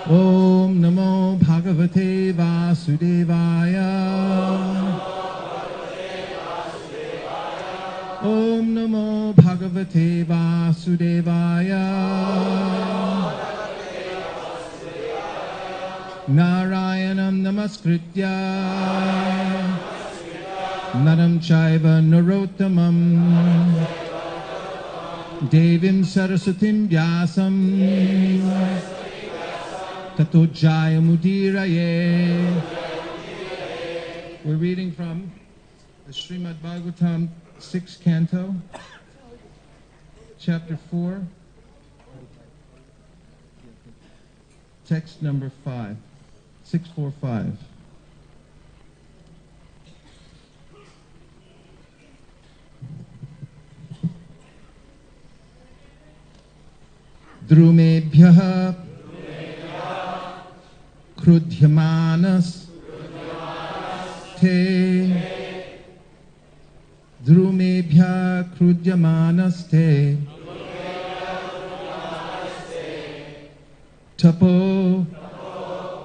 Om Namo Bhagavate Vasudevaya. Om Namo Bhagavate Vasudevaya. Narayanam Namaskritya Naram Chaiva Narottamam Devim Sarasatim Vyasam Tato Jaya Mudiraye. We're reading from the Srimad Bhagavatam 6th Canto, Chapter 4, text number 5, 645. Drumebhyah krudhyamanas te. Drumebhyah krudyamanas te. Tapo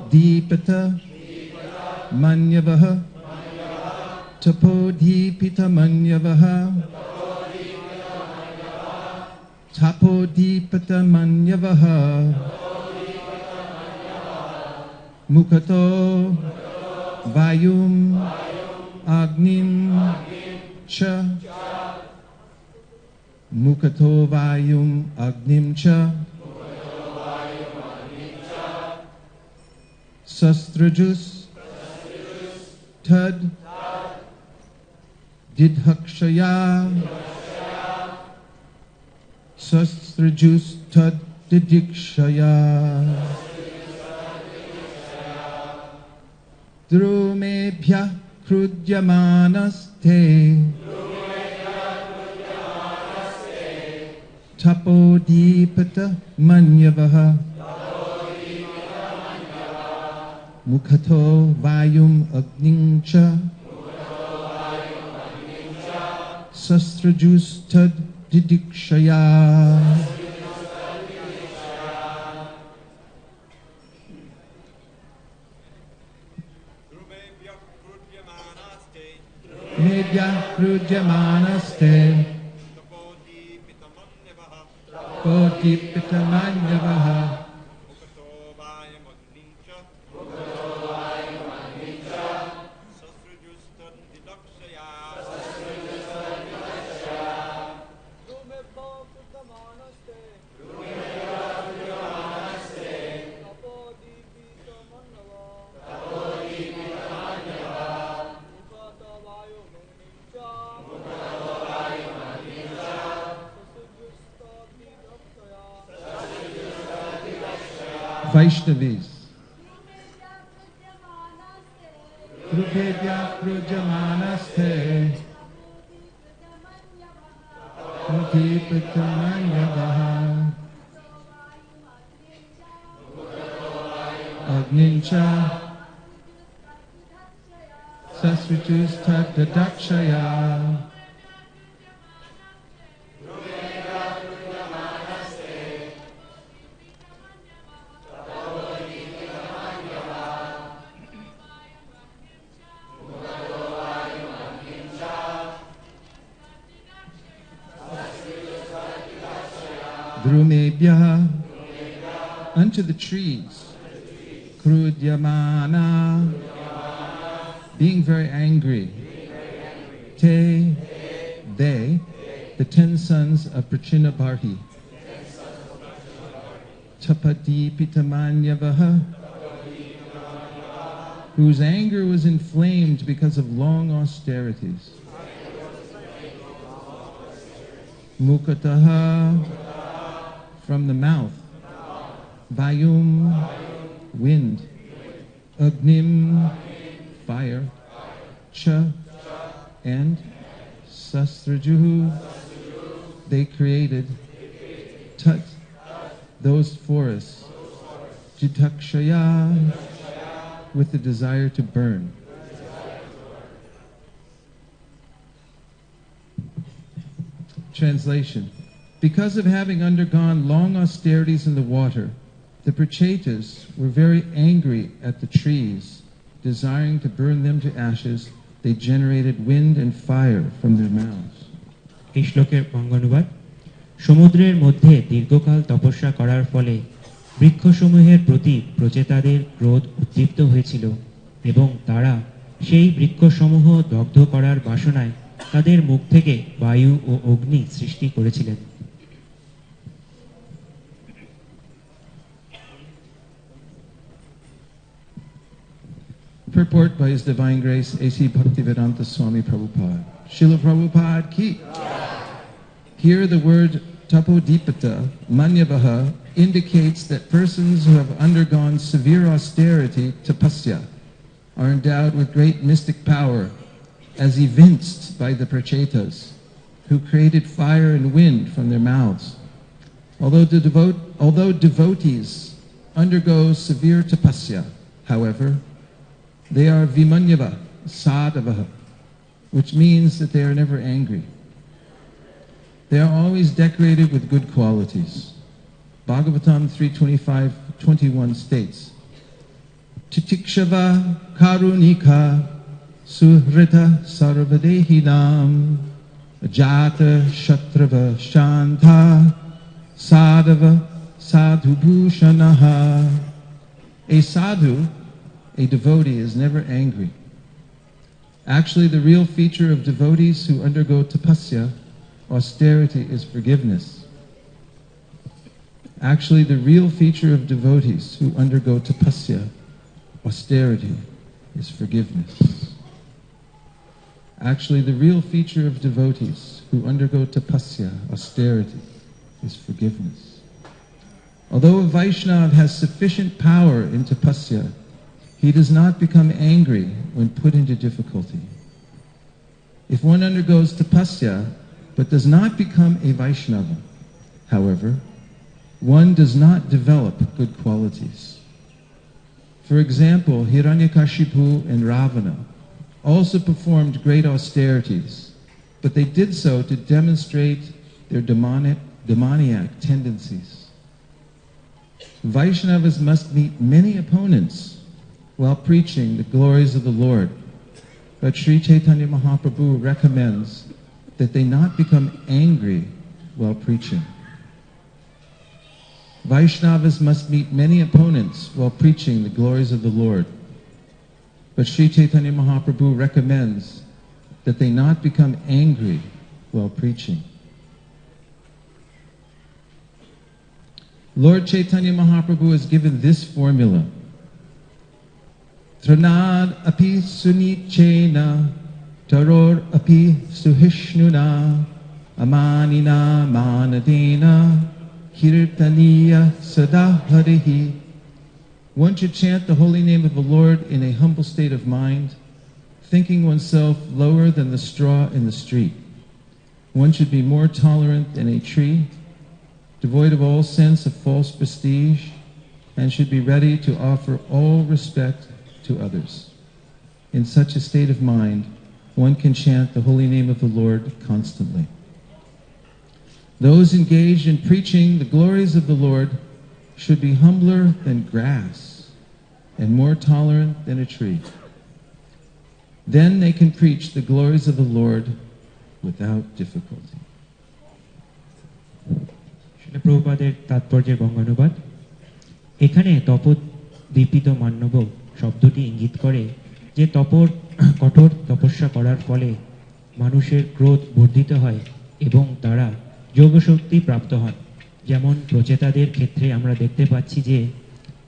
dipata manyavaha. Tapo dipita manyavaha. Tapo dipata manyavaha. Mukato vayum agnim cha. Mukato vayum agnim cha. Sastrajus tad didhakshaya. Sastrajus tad didikshaya. Drumebhyah krudyamanaste. Tapodipata manyavaha. Mukhato vayum agnincha. Sastrajus tad didikshaya. Drumebhyah krudyamanaste. Tapodipata manyavaha. Vaishnavis. Drupedya krujamanaste. Mukhipatamanyavaha. Agnincha. Sasvitus tadadakshaya. Drumebhyah, unto the trees. Krudyamana, being very angry. Te, they, the 10 sons of Prachinabarhi. Tapati pitamanyavaha, whose anger was inflamed because of long austerities. Mukataha, from the mouth. Vayum, wind. Agnim, fire. Cha, and Sastrajuhu, they created. Tat, those forests. Jitakshaya, with the desire to burn. Translation. Because of having undergone long austerities in the water, The Prachetas were very angry at the trees. Desiring to burn them to ashes, they generated wind and fire from their mouths. এই শ্লোকের বঙ্গানুবাদ: সমুদ্রের মধ্যে দীর্ঘকাল তপস্যা করার ফলে বৃক্ষসমূহের প্রতি প্রচেতাদের ক্রোধ উদ্দীপ্ত হয়েছিল এবং তারা সেই বৃক্ষসমূহ দগ্ধ করার বাসনায় তাদের মুখ থেকে বায়ু ও অগ্নি সৃষ্টি করেছিলেন। Purport by His Divine Grace A.C. Bhaktivedanta Swami Prabhupada. Srila Prabhupada ki. Here the word tapodipata, manyavaha, indicates that persons who have undergone severe austerity, tapasya, are endowed with great mystic power, as evinced by the Prachetas, who created fire and wind from their mouths. Although devotees undergo severe tapasya, however, they are vimanyava, sadhava, which means that they are never angry. They are always decorated with good qualities. Bhagavatam 3:25-21 states, Titikshava karunika suhrita sarvadehinam ajata shatrava shanta sadhava sadhubhushanaha. A sadhu, a devotee, is never angry. Actually, the real feature of devotees who undergo tapasya, austerity, is forgiveness. Actually, the real feature of devotees who undergo tapasya, austerity, is forgiveness. Actually, the real feature of devotees who undergo tapasya, austerity, is forgiveness. Although a Vaishnava has sufficient power in tapasya, he does not become angry when put into difficulty. If one undergoes tapasya but does not become a Vaishnava, however, one does not develop good qualities. For example, Hiranyakashipu and Ravana also performed great austerities, but they did so to demonstrate their demoniac tendencies. Vaishnavas must meet many opponents while preaching the glories of the Lord, but Sri Chaitanya Mahaprabhu recommends that they not become angry while preaching. Vaishnavas must meet many opponents while preaching the glories of the Lord, but Sri Chaitanya Mahaprabhu recommends that they not become angry while preaching. Lord Chaitanya Mahaprabhu has given this formula: Tranad api sunichena, taror api suhishnuna, amanina manadena, kirtaniya sada harihi. One should chant the holy name of the Lord in a humble state of mind, thinking oneself lower than the straw in the street. One should be more tolerant than a tree, devoid of all sense of false prestige, and should be ready to offer all respect to others. In such a state of mind, one can chant the holy name of the Lord constantly. Those engaged in preaching the glories of the Lord should be humbler than grass and more tolerant than a tree. Then they can preach the glories of the Lord without difficulty. শিল প্রভুপাদের তাৎপর্যের বঙ্গানুবাদ: এখানে তপোদীপিত মান্যব শব্দটি ইঙ্গিত করে যে কঠোর তপস্যা করার ফলে মানুষের ক্রোধ বর্ধিত হয় এবং তারা যোগশক্তি প্রাপ্ত হন। যেমন প্রচেতাদের ক্ষেত্রে আমরা দেখতে পাচ্ছি যে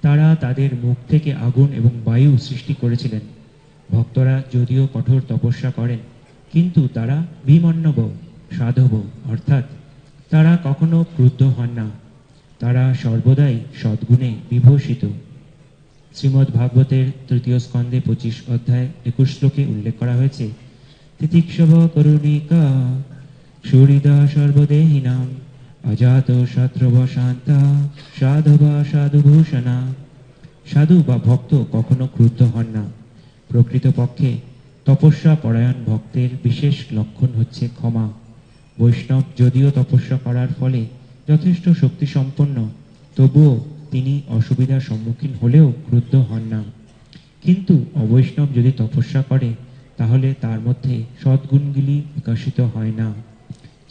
তারা তাদের মুখ থেকে আগুন এবং বায়ু সৃষ্টি করেছিলেন। ভক্তরা যদিও কঠোর তপস্যা করেন, কিন্তু তারা বিমন্নব, সাধব, অর্থাৎ তারা কখনো ক্রুদ্ধ হন না। তারা সর্বদাই সদ্গুণে বিভূষিত। শ্রীমদ্ ভাগবতের তৃতীয় স্কন্ধে 25 অধ্যায় 21 শ্লোকে উল্লেখ করা হয়েছে, তিতিক্ষব করুণিকা সুহৃদা সর্বদেহিনাম অজাত শত্রুব শান্তা সাধবা সাধুভূষণা। সাধু বা ভক্ত কখনো ক্রুদ্ধ হন না। প্রকৃতপক্ষে তপস্যা পরায়ণ ভক্তের বিশেষ লক্ষণ হচ্ছে ক্ষমা। বৈষ্ণব যদিও তপস্যা করার ফলে যথেষ্ট শক্তি সম্পন্ন, তবুও তিনি অসুবিধার সম্মুখীন হলেও ক্রুদ্ধ হন না। কিন্তু অবৈষ্ণব যদি তপস্যা করে তাহলে তার মধ্যে সদ্গুণগুলি বিকশিত হয় না।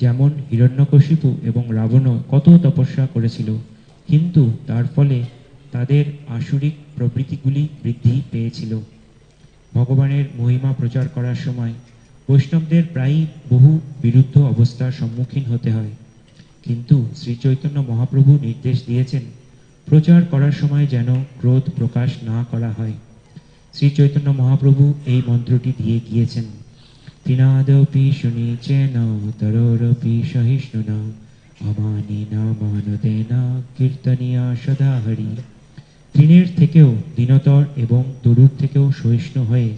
যেমন হিরণ্যকশিপু এবং রাবণও কত তপস্যা করেছিল, কিন্তু তার ফলে তাদের আসুরিক প্রবৃত্তিগুলি বৃদ্ধি পেয়েছিল। ভগবানের মহিমা প্রচার করার সময় বৈষ্ণবদের প্রায়ই বহু বিরুদ্ধ অবস্থার সম্মুখীন হতে হয়, কিন্তু শ্রী চৈতন্য মহাপ্রভু নির্দেশ দিয়েছেন প্রচার করার সময় যেন ক্রোধ প্রকাশ না করা হয়। শ্রী চৈতন্য মহাপ্রভু এই মন্ত্রটি দিয়ে গিয়েছেন, তিনাদপি শুনিচেন তরোরপি সহিষ্ণুনা অমানিনা মানদেনা কীর্তনিয়া সদা হরি। তৃণের থেকেও দীনতর এবং তরুর থেকেও সহিষ্ণু হয়ে,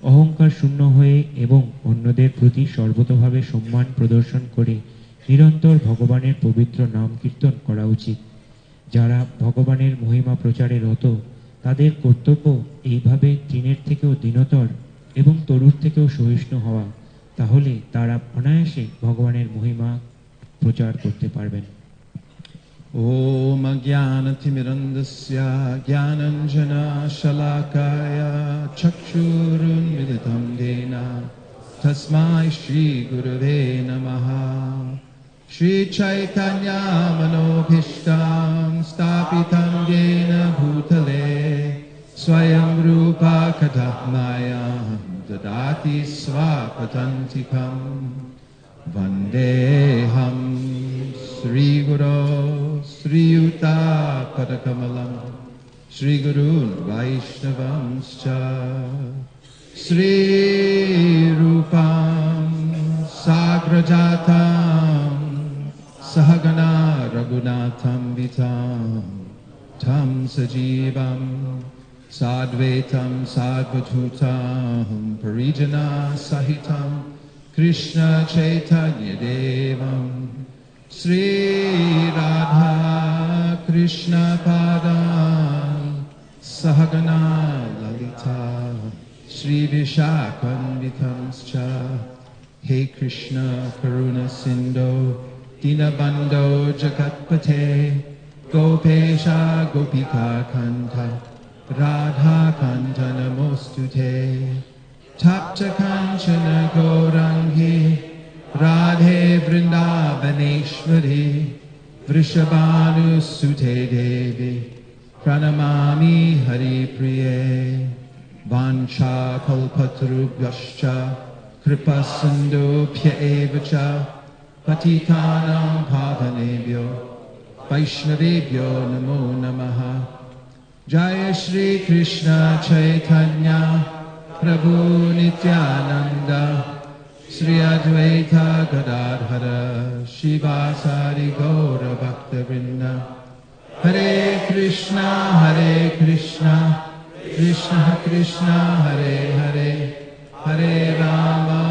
অহংকার শূন্য হয়ে এবং অন্যদের প্রতি সর্বতভাবে সম্মান প্রদর্শন করে নিরন্তর ভগবানের পবিত্র নাম কীর্তন করা উচিত। যারা ভগবানের মহিমা প্রচারে রত তাদের কর্তব্য এইভাবে তৃণের থেকেও দীনতর এবং তরুর থেকেও সহিষ্ণু হওয়া, তাহলে তারা অনায়াসে ভগবানের মহিমা প্রচার করতে পারবেন। Om Ajnanatimidandasya Jnananjana Shalakaya Chakshurunmilitam Dena Tasmai Shri Gurave Namaha. Shri Chaitanya Manobhishtam Stapitam Dena Bhutale Swayam Rupa Kadahmayam Dadati Svapatantikam Vandeham Sri Guru Sri Yuta Padakamalam Sri Guru Vaishnavamscha Sri Rupam Sagrajatam Sahagana Raghunatham Vitam Tam Sajivam Sadvetam Sadvatutam Parijana Sahitam Krishna Chaitanya Devam Sri Radha Krishna Padam Sahagana Lalita Sri Vishakhanvitamscha. Hey Krishna Karuna Sindhu Dinabandho Jagatpate Gopesha Gopika Kanta Radha Kanta Namostute Tapta Kanchana Gaurangi Radhe Vrindavaneshwari Vrishabhanu Sute Devi Pranamami Hari Priye Vancha Kalpatarubhyascha Kripa Sindhu Pya Evacha Patitanam Pavanebhyo Vaishnavebhyo Namo Namaha. Jaya Shri Krishna Chaitanya Prabhu Nityananda Sri Advaita Gadadhara Shivasari Gaura Bhakta Vrinda. Hare Krishna Krishna Krishna Hare Hare Hare Rama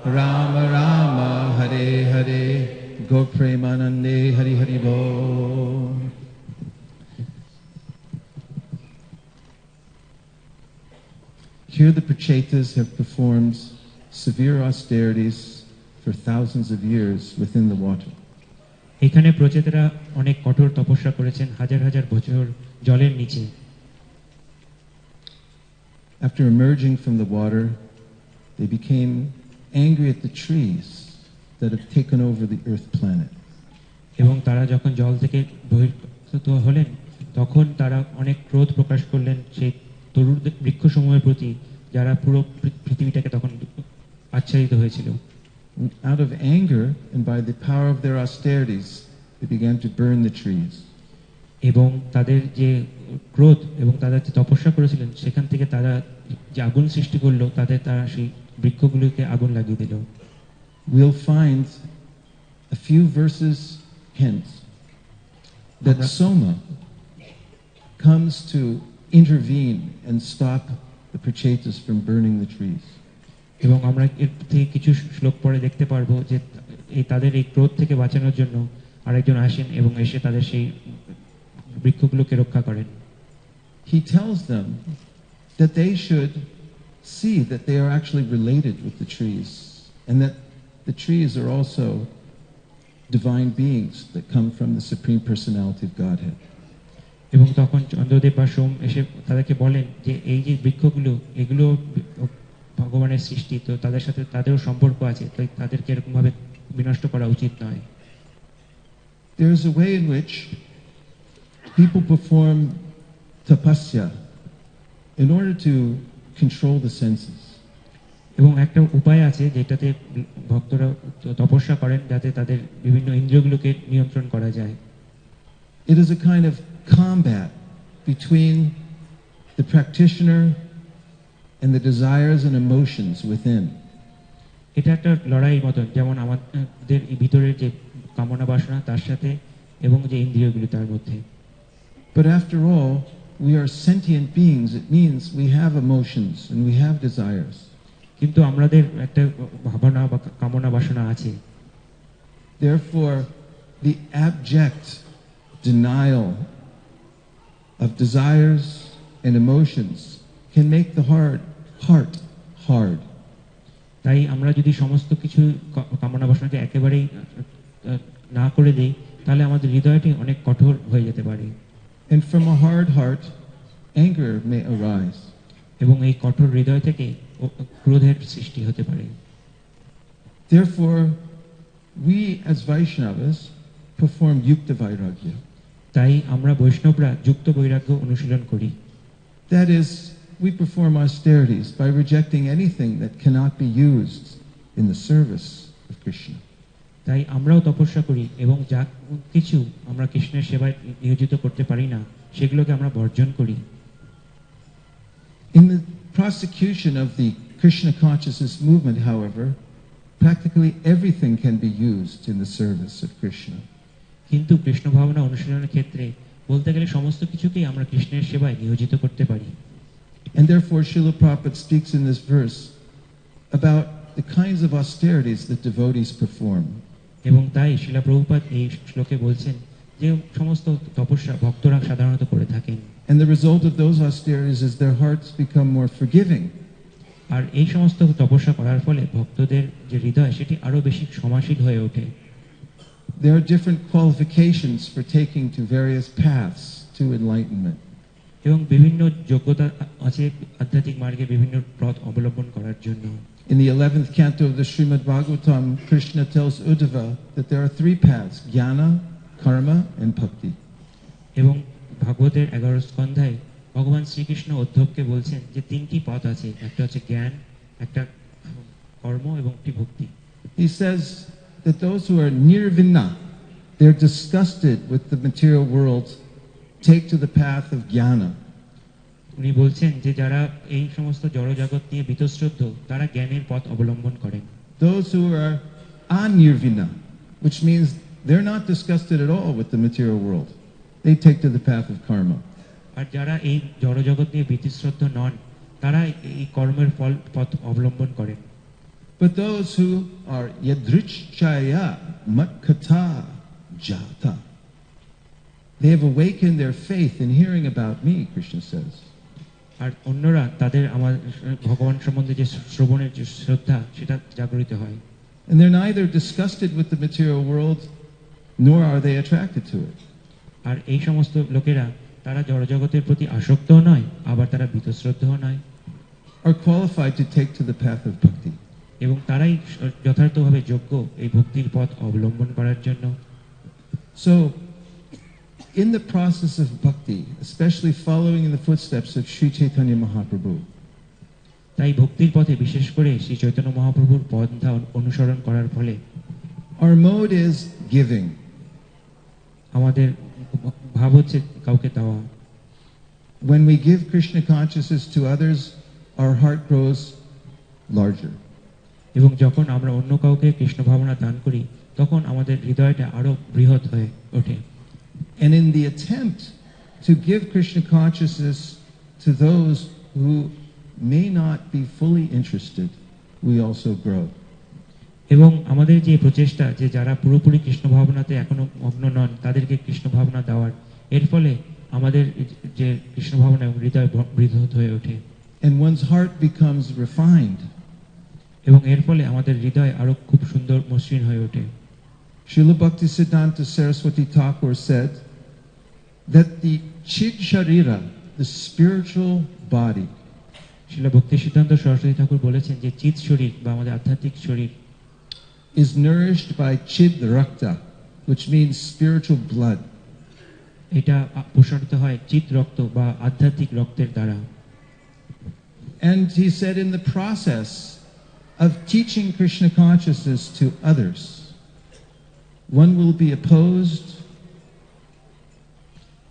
Rama Rama Hare Hare. Go Premanande Hari Hari Bol. Here the Prachetas have performed severe austerities for thousands of years within the water. এখানে প্রচেতারা অনেক কঠোর তপস্যা করেছেন হাজার হাজার বছর জলের নিচে। After emerging from the water, they became angry at the trees that have taken over the earth planet. এবং তারা যখন জল থেকে বহির্গত হলেন তখন তারা অনেক ক্রোধ প্রকাশ করলেন সেই তরুর বৃক্ষসমূহের প্রতি, যারা পুরো পৃথিবীটাকে তখন আচ্ছাদিত হয়েছিল। Out of anger and by the power of their austerities, they began to burn the trees. এবং তাদের যে ক্রোধ এবং তারা যে তপস্যা করেছিলেন সেখান থেকে তারা যে আগুন সৃষ্টি করলো, তারা সেই বৃক্ষগুলোকে আগুন লাগিয়ে দিল। We'll find a few verses hence that Soma comes to intervene and stop the Prachetas from burning the trees. এবং আমরা এর থেকে কিছু শ্লোক পরে দেখতে পারবো যে তাদের এই ক্রোধ থেকে বাঁচানোর জন্য আরেকজন আসেন এবং এসে তাদের সেই বৃক্ষগুলোকে রক্ষা করেন। He tells them that they should see that they are actually related with the trees and that the trees are also divine beings that come from the Supreme Personality of Godhead. এবং তখন চন্দ্রদেব বা সোম এসে তাদেরকে বলেন যে এই যে বৃক্ষগুলো এগুলো ভগবানের সৃষ্টি, তো তাদের সাথে তাদেরও সম্পর্ক আছে, তাই তাদেরকে এরকমভাবে বিনষ্ট করা উচিত নয়। There is a way in which people perform tapasya in order to control the senses. এবং একটা উপায় আছে যেটাতে ভক্তরা তপস্যা করেন যাতে তাদের বিভিন্ন ইন্দ্রিয়গুলোকে নিয়ন্ত্রণ করা যায়। It is a kind of combat between the practitioner and the desires and emotions within. এটা একটা লড়াইয়ের মতন, যেমন আমাদের ভিতরের যে কামনা বাসনা তার সাথে এবং যে ইন্দ্রিয়গুলো তার মধ্যে। But after all, we are sentient beings. It means we have emotions and we have desires. কিন্তু আমাদের একটা ভাবনা বা কামনা বাসনা আছে। Therefore, the abject denial of desires and emotions can make the heart hard. তাই আমরা যদি সমস্ত কিছু কামনা বাসনাকে একেবারেই না করে দেই, তাহলে আমাদের হৃদয়টি অনেক কঠোর হয়ে যেতে পারে। And from a hard heart, anger may arise. এবং এই কঠোর হৃদয় থেকে ক্রোধের সৃষ্টি হতে পারে। Therefore, we as Vaishnavas perform yukta vairagya. তাই আমরা বৈষ্ণবরা যুক্ত বৈরাগ্য অনুশীলন করি। That is, we perform austerities by rejecting anything that cannot be used in the service of Krishna. তাই আমরাও তপস্যা করি এবং যা কিছু আমরা কৃষ্ণের সেবায় নিয়োজিত করতে পারি না সেগুলোকে আমরা বর্জন করি। In the prosecution of the Krishna consciousness movement, however, practically everything can be used in the service of Krishna. কিন্তু কৃষ্ণ ভাবনা অনুশীলনের ক্ষেত্রে বলতে গেলে সমস্ত কিছুকেই আমরা কৃষ্ণের সেবায় নিয়োজিত করতে পারি। And therefore, Srila Prabhupada speaks in this verse about the kinds of austerities that devotees perform. এবং তাই শ্রীলা প্রভুপাদ এই শ্লোকে বলছেন যে সমস্ত তপস্যা ভক্তরা সাধারণত করে থাকেন। And the result of those austerities is their hearts become more forgiving. আর এই সমস্ত তপস্যা করার ফলে ভক্তদের যে হৃদয় সেটি আরো বেশি ক্ষমাশীল হয়ে ওঠে। There are different qualifications for taking to various paths to enlightenment. এবং বিভিন্ন যোগ্যতা আছে আধ্যাত্মিক মার্গে বিভিন্ন পথ অবলম্বন করার জন্য। In the 11th canto of the Srimad Bhagavatam, Krishna tells Uddhava that there are three paths: jnana, karma, and bhakti. এবং ভাগবতের 11 স্কন্ধায় ভগবান শ্রীকৃষ্ণ উদ্ধবকে বলছেন যে তিনটি পথ আছে, একটা হচ্ছে জ্ঞান, একটা কর্ম এবং একটি ভক্তি। He says that those who are nirvina, they're disgusted with the material world, take to the path of jnana. উনি বলছেন যে যারা এই সমস্ত জড় জগৎ নিয়ে বীতশ্রদ্ধ তারা জ্ঞানের পথ অবলম্বন করেন। Those who are anirvina, which means they're not disgusted at all with the material world, they take to the path of karma. আর যারা এই জড় জগৎ নিয়ে বীতশ্রদ্ধ নন তারা এই কর্মের ফল পথ অবলম্বন করেন। But those who are yadrichaya matkata jata, they have awakened their faith in hearing about me, Krishna says. আর অন্যরা তাদের আমার ভগবান সম্বন্ধে যে শ্রবণের যে শ্রদ্ধা সেটা জাগরিত হয়। And they're neither disgusted with the material world nor are they attracted to it. আর এই সমস্ত লোকেরা তারা জড়জগতের প্রতি আসক্তও নয় আবার তারা বীতশ্রদ্ধও নয়। Are qualified to take to the path of bhakti. এবং তারাই যথার্থভাবে যোগ্য এই ভক্তির পথ অবলম্বন করার জন্য। So, in the process of bhakti, especially following in the footsteps of Sri Chaitanya Mahaprabhu, তাই ভক্তির পথে বিশেষ করে শ্রী চৈতন্য মহাপ্রভুর পন্থা অনুসরণ করার ফলে our mode is giving. আমাদের ভাব হচ্ছে কাউকে দেওয়া। When we give Krishna consciousness to others, our heart grows larger. এবং যখন আমরা অন্য কাউকে কৃষ্ণ ভাবনা দান করি তখন আমাদের হৃদয়টা আরো বৃহৎ হয়ে ওঠে। And in the attempt to give Krishna consciousness to those who may not be fully interested, we also grow. এবং আমাদের যে প্রচেষ্টা যে যারা পুরোপুরি কৃষ্ণ ভাবনাতে এখনো মগ্ন নন তাদেরকে কৃষ্ণ ভাবনা দেওয়ার, এর ফলে আমাদের যে কৃষ্ণ ভাবনা হৃদয় বৃহৎ হয়ে ওঠে। And one's heart becomes refined. এবং এর ফলে আমাদের হৃদয় আরো খুব সুন্দর মসৃণ হয়ে ওঠে। Srila Bhaktisiddhanta Saraswati Thakur said that the Chid Sharira, the spiritual body, শিলা ভক্তি সিদ্ধান্ত সরস্বতী ঠাকুর বলেছেন যে চিৎ শরীর বা আমাদের আধ্যাত্মিক শরীর is nourished by Chid Rakta, which means spiritual blood. এটা পোষণিত হয় চিৎ রক্ত বা আধ্যাত্মিক রক্তের দ্বারা। And he said in the process of teaching Krishna consciousness to others, one will be opposed,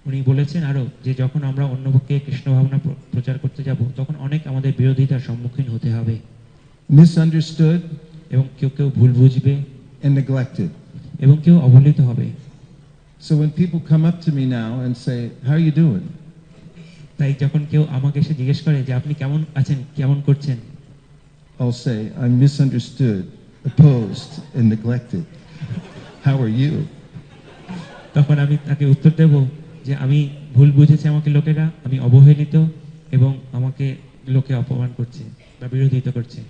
উনি বলেছেন আরো যে যখন আমরা অন্যপক্ষে কৃষ্ণ ভাবনা প্রচার করতে যাব তখন অনেক আমাদের বিরোধিতার সম্মুখীন হতে হবে, misunderstood, এবং কেউ কেউ ভুল বুঝবে and neglected. এবং কেউ অবহেলিত হবে। So when people come up to me now and say, "How are you doing?" তাই যখন কেউ আমাকে এসে জিজ্ঞেস করে যে আপনি কেমন আছেন, কেমন করছেন, I'll say, "I'm misunderstood, opposed, and neglected. How are you?" তখন আমি তাকে উত্তর দেব যে আমি ভুল বুঝেছে আমাকে লোকেরা, আমি অবহেলিত এবং আমাকে লোকে অপমান করছে বা বিরোধিতা করছে।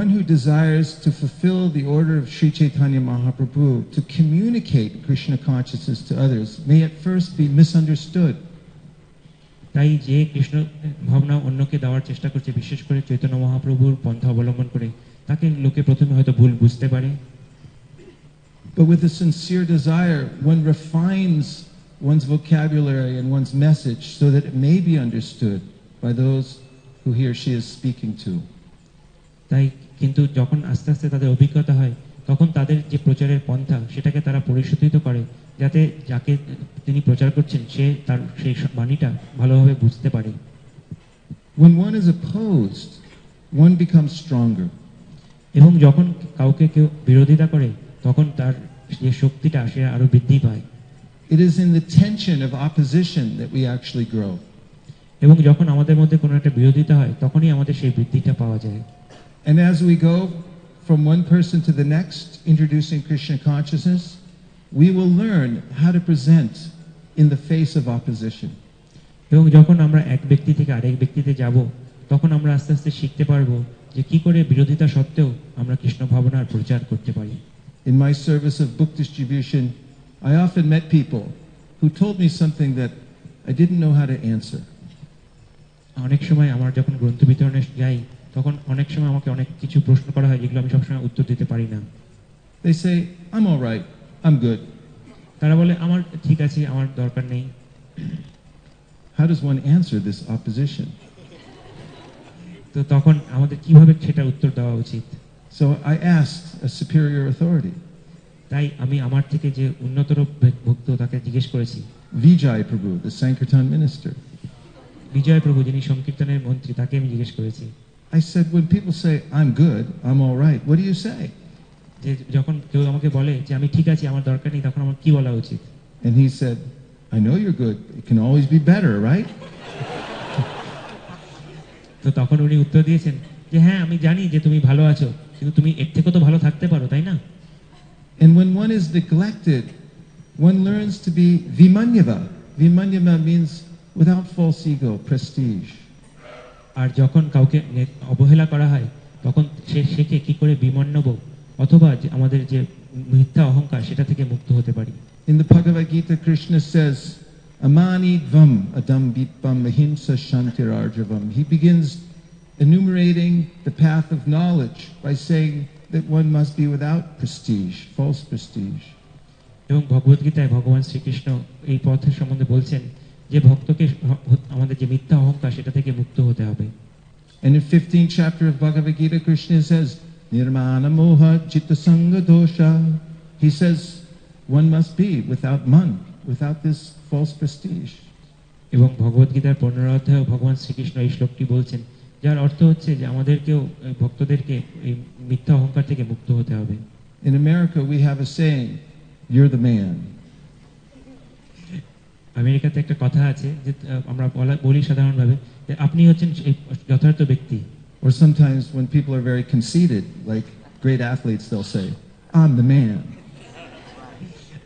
One who desires to fulfill the order of Sri Chaitanya Mahaprabhu to communicate Krishna consciousness to others may at first be misunderstood. তাই যে কৃষ্ণ ভাবনা অন্যকে দেওয়ার চেষ্টা করছে, বিশেষ করে চৈতন্য মহাপ্রভুর পন্থা অবলম্বন করে, তাকে লোকে প্রথমে হয়তো ভুল বুঝতে পারে। But with a sincere desire, one refines one's vocabulary and one's message so that it may be understood by those who he or she is speaking to. তাই কিন্তু যখন আস্তে আস্তে তাদের অভিজ্ঞতা হয় তখন তাদের যে প্রচারের পন্থা সেটাকে তারা পরিশোধিত করে যাতে যাকে তিনি প্রচার করছেন সে তার সেই বাণীটা ভালোভাবে বুঝতে পারে। When one is opposed, one becomes stronger. এবং যখন কাউকে কেউ বিরোধিতা করে তখন তার যে শক্তিটা সে আরো বৃদ্ধি পায়। It is in the tension of opposition that we actually grow. এবং যখন আমাদের মধ্যে কোনো একটা বিরোধিতা হয় তখনই আমাদের সেই বৃদ্ধিটা পাওয়া যায়। And as we go from one person to the next, introducing Krishna consciousness, we will learn how to present in the face of opposition. এবং যখন আমরা এক ব্যক্তি থেকে আরেক ব্যক্তিতে যাব তখন আমরা আস্তে আস্তে শিখতে পারবো যে কি করে বিরোধিতা সত্ত্বেও আমরা কৃষ্ণ ভাবনার প্রচার করতে পারি। In my service of book distribution, I often met people who told me something that I didn't know how to answer. অনেক সময় আমার যখন গ্রন্থ বিতরণে যাই তখন অনেক সময় আমাকে অনেক কিছু প্রশ্ন করা হয় যেগুলো আমি সবসময় উত্তর দিতে পারি না। They say, "I'm all right, I'm good." তারা বলে আমার ঠিক আছে, আমার দরকার নেই। How does one answer this opposition? তো তখন আমাদের কিভাবে সেটা উত্তর দেওয়া উচিত? So I asked a superior authority, তাই আমি আমার থেকে যে উন্নতর ভক্ত তাকে জিজ্ঞেস করেছি, Vijay Prabhu, the Sankirtan minister. বিজয় প্রভু যিনি সংকীর্তনের মন্ত্রী, তাকে আমি জিজ্ঞেস করেছি। I said, when people say, "I'm good, I'm all right," what do you say? যে যখন কেউ আমাকে বলে যে আমি ঠিক আছি, আমার দরকার নেই, তখন আমার কি বলা উচিত? And he said, "I know you're good. It can always be better, right?" তো তখন উনি উত্তর দিয়েছেন যে হ্যাঁ আমি জানি যে তুমি ভালো আছো, কিন্তু তুমি এর থেকেও তো ভালো থাকতে পারো, তাই না? And when one is neglected, one learns to be vimanyava. Vimanyava means without false ego, prestige. আর যখন কাউকে অবহেলা করা হয় তখন সে শেখে কি করে বিমন্যব অথবা যে আমাদের যে মিথ্যা অহংকার সেটা থেকে মুক্ত হতে পারি। In the Bhagavad Gita, Krishna says, "Amani dvam adambitvam ahimsa shantirarjavam." He begins enumerating the path of knowledge by saying that one must be without prestige, false prestige. এবং ভগবদ্গীতায় ভগবান শ্রীকৃষ্ণ এই পথের সম্বন্ধে বলছেন যে ভক্তকে আমাদের যে মিথ্যা অহংকার সেটা থেকে মুক্ত হতে হবে। And in 15th chapter of Bhagavad Gita, Krishna says, "Nirmana moha citta sanga dosha." He says one must be without man, without this false prestige. এবং ভগবদ্গীতার 15 অধ্যায়ে ভগবান শ্রীকৃষ্ণ এই শ্লোকটি বলছেন, যার অর্থ হচ্ছে যে আমাদেরকেও ভক্তদেরকে এই মিথ্যা অহংকার থেকে মুক্ত হতে হবে। In America, we have a saying, "You're the man." আমেরিকাতে একটা কথা আছে যে আমরা বলি সাধারণভাবে যে আপনি হচ্ছেন সেই যথার্থ ব্যক্তি। Or sometimes when people are very conceited, like great athletes, they'll say, "I'm the man."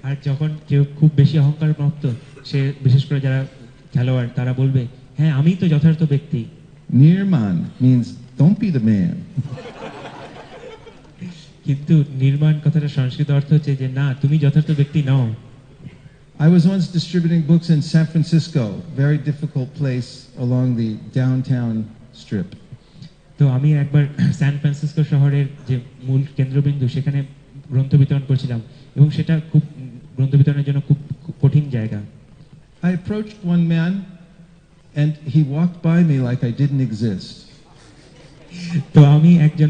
আর যখন কেউ খুব বেশি অহংকার প্রাপ্ত, সে বিশেষ করে যারা খেলোয়াড়, তারা বলবে হ্যাঁ আমি তো যথার্থ ব্যক্তি। Nirman means don't be the man. কিন্তু নির্মাণ কথাটা সংস্কৃত অর্থ হচ্ছে যে না, তুমি যথার্থ ব্যক্তি নও। I was once distributing books in San Francisco, very difficult place along the downtown strip. তো আমি একবার সান ফ্রান্সিসকো শহরের যে মূল কেন্দ্রবিন্দু সেখানে গ্রন্থ বিতরণ করছিলাম, এবং সেটা খুব গ্রন্থ বিতরণের জন্য খুব কঠিন জায়গা। I approached one man and he walked by me like I didn't exist. তো আমি একজন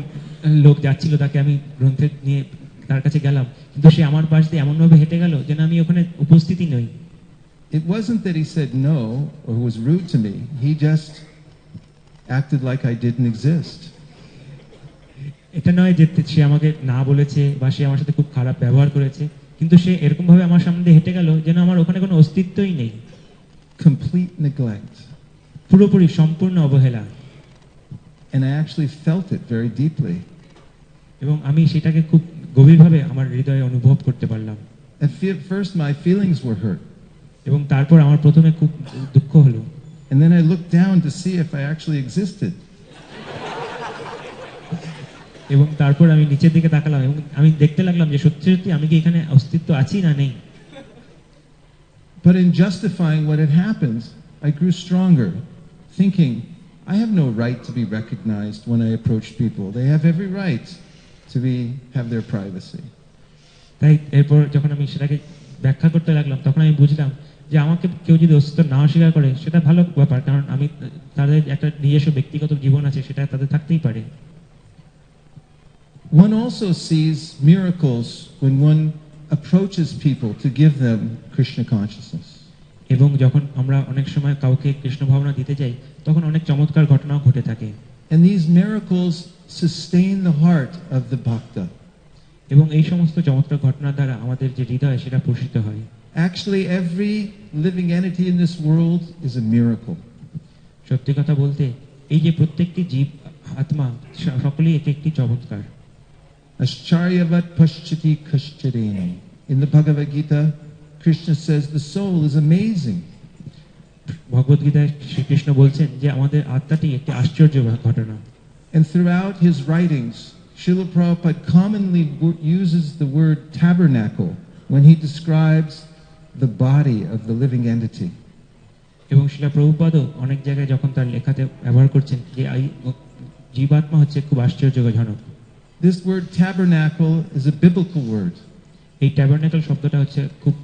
লোক যাচ্ছিল, তাকে আমি গ্রন্থের নিয়ে তার কাছে গেলাম, কিন্তু সে আমার পাশ দিয়ে এমনভাবে হেঁটে গেল যেন আমি ওখানে উপস্থিতই নই। It wasn't that he said no or was rude to me. He just acted like I didn't exist. এটা নয় যে সে আমাকে না বলেছে বা সে আমার সাথে খুব খারাপ ব্যবহার করেছে, কিন্তু সে এরকম ভাবে আমার সামনে দিয়ে হেঁটে গেল যেন আমার ওখানে কোনো অস্তিত্বই নেই। Complete neglect. পুরোপুরি সম্পূর্ণ অবহেলা। And I actually felt it very deeply. এবং আমি সেটাকে খুব গভীরভাবে আমার হৃদয়ে অনুভব করতে পারলাম। At first my feelings were hurt. এবং তারপর আমার প্রথমে খুব দুঃখ হলো। And then I looked down to see if I actually existed. এবং তারপর আমি নিচের দিকে তাকালাম এবং আমি দেখতে লাগলাম যে সত্যি সত্যি আমি কি এখানে অস্তিত্ব আছি না নেই। But in justifying what had happened, I grew stronger, thinking, I have no right to be recognized when I approach people. They have every right to have their privacy. তাই এরপর যখন আমি সেটাকে ব্যাখ্যা করতে লাগলাম, তখন আমি বুঝলাম যে আমাকে কেউ যদি অস্তিত্ব না অস্বীকার করে সেটা ভালো ব্যাপার, কারণ আমি তাদের একটা নিজস্ব ব্যক্তিগত জীবন আছে, সেটা তাদের থাকতেই পারে। One also sees miracles when one approaches people to give them Krishna consciousness. এবং যখন আমরা অনেক সময় কাউকে কৃষ্ণ ভাবনা দিতে যাই, তখন অনেক চমৎকার ঘটনাও ঘটে থাকে। And these miracles sustain the heart of the bhakta. এবং এই সমস্ত চমৎকার ঘটনার দ্বারা আমাদের যে হৃদয় সেটা পোষিত হয়। Actually, every living entity in this world is a miracle. সত্যি কথা বলতে এই যে প্রত্যেকটি জীব আত্মা সকলেই এক একটি চমৎকার। Ascharyavat paschati kaschareni. In the Bhagavad Gita, Krishna says the soul is amazing. ভগবদ গীতায় শ্রীকৃষ্ণ বলছেন যে আমাদের আত্মাটি একটি আশ্চর্য ঘটনা। And throughout his writings, Srila Prabhupada commonly uses the word tabernacle when he describes the body of the living entity. এবং শিলা প্রভুপাদও অনেক জায়গায় যখন তার লেখাতে ব্যবহার করছেন যে জীবাত্মা হচ্ছে খুব আশ্চর্যজনক। This word tabernacle is a biblical word. এই ট্যাবারনাকল শব্দটা হচ্ছে খুব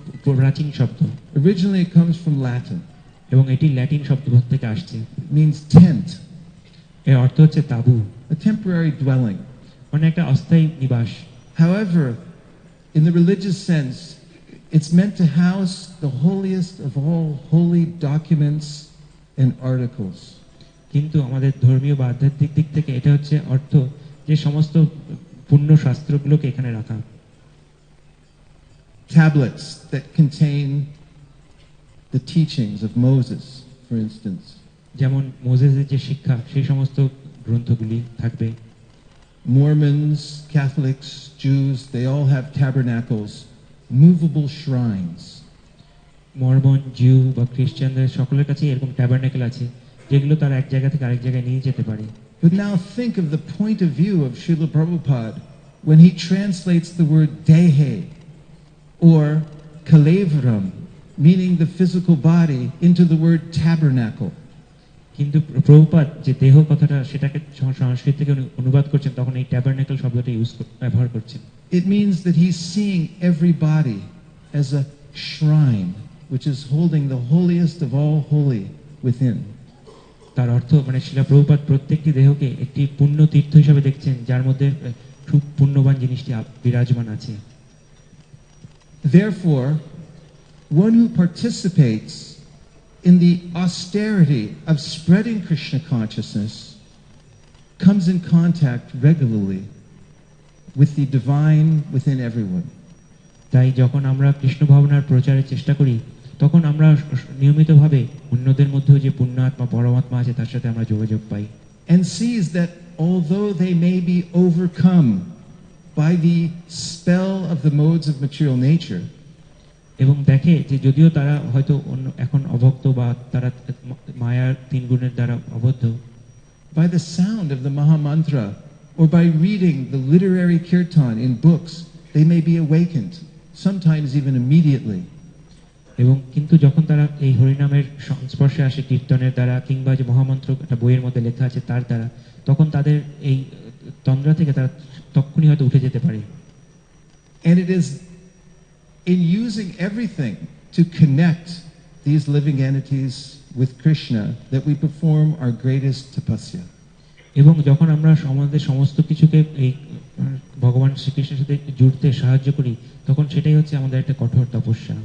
প্রাচীন শব্দ। Originally it comes from Latin. এবং এটি ল্যাটিন শব্দ থেকে আসছে। It means tent. এর অর্থ হচ্ছে তাঁবু, A temporary dwelling. মানে একটা অস্থায়ী নিবাস। However, in the religious sense, it's meant to house the holiest of all holy documents and articles. কিন্তু আমাদের ধর্মীয় বা আধ্যাত্মিক দিক থেকে এটা হচ্ছে অর্থ যে সমস্ত পুণ্য শাস্ত্রগুলোকে এখানে রাখা। Tablets that contain the teachings of Moses, for instance. যেমন মোসেসের যে শিক্ষা সেই সমস্ত গ্রন্থগুলি থাকবে। Mormons, Catholics, Jews, they all have tabernacles, movable shrines. Mormon, Jew বা খ্রিস্টানদের সকলের কাছে এরকম ট্যাবারনাকল আছে, যেগুলো তারা এক জায়গা থেকে আরেক জায়গায় নিয়ে যেতে পারে। But now think of the point of view of Srila Prabhupada when he translates the word dehe or kalevaram, meaning the physical body, into the word tabernacle. কিন্তু প্রভুপাদ যে দেহ কথাটা সেটাকে সংস্কৃত থেকে অনুবাদ করছেন, তখন এই ট্যাবারনাকল শব্দটা ব্যবহার করছেন। It means that he's seeing every body as a shrine which is holding the holiest of all holy within. তার অর্থ মানে শিলা প্রভুপাদ প্রত্যেকটি দেহকে একটি পুণ্য তীর্থ হিসেবে দেখছেন, যার মধ্যে খুব পুণ্যবান জিনিসটি বিরাজমান আছে। Therefore, one who participates in the austerity of spreading Krishna consciousness comes in contact regularly with the divine within everyone. তাই যখন আমরা কৃষ্ণ ভাবনার প্রচারের চেষ্টা করি, তখন আমরা নিয়মিতভাবে অন্যদের মধ্যে যে পুণ্য আত্মা পরমাত্মা আছে তার সাথে আমরা যোগাযোগ পাই। And sees that although they may be overcome by the spell of the modes of material nature, এবং দেখে যে যদিও তারা হয়তো এখন অভক্ত বা তারা মায়ার তিন গুণের দ্বারা আবদ্ধ, by the sound of the Maha Mantra or by reading the literary kirtan in books, they may be awakened, sometimes even immediately. এবং কিন্তু যখন তারা এই হরিনামের সংস্পর্শে আসে কীর্তনের দ্বারা কিংবা যে মহামন্ত্র একটা বইয়ের মধ্যে লেখা আছে তার দ্বারা, তখন তাদের এই তন্দ্রা থেকে তারা তক্ষুনি হয়তো উঠে যেতে পারে। And it is in using everything to connect these living entities with Krishna that we perform our greatest tapasya. এবং যখন আমরা আমাদের সমস্ত কিছুকে এই ভগবান শ্রীকৃষ্ণের সাথে জুড়তে সাহায্য করি, তখন সেটাই হচ্ছে আমাদের একটা কঠোর তপস্যা।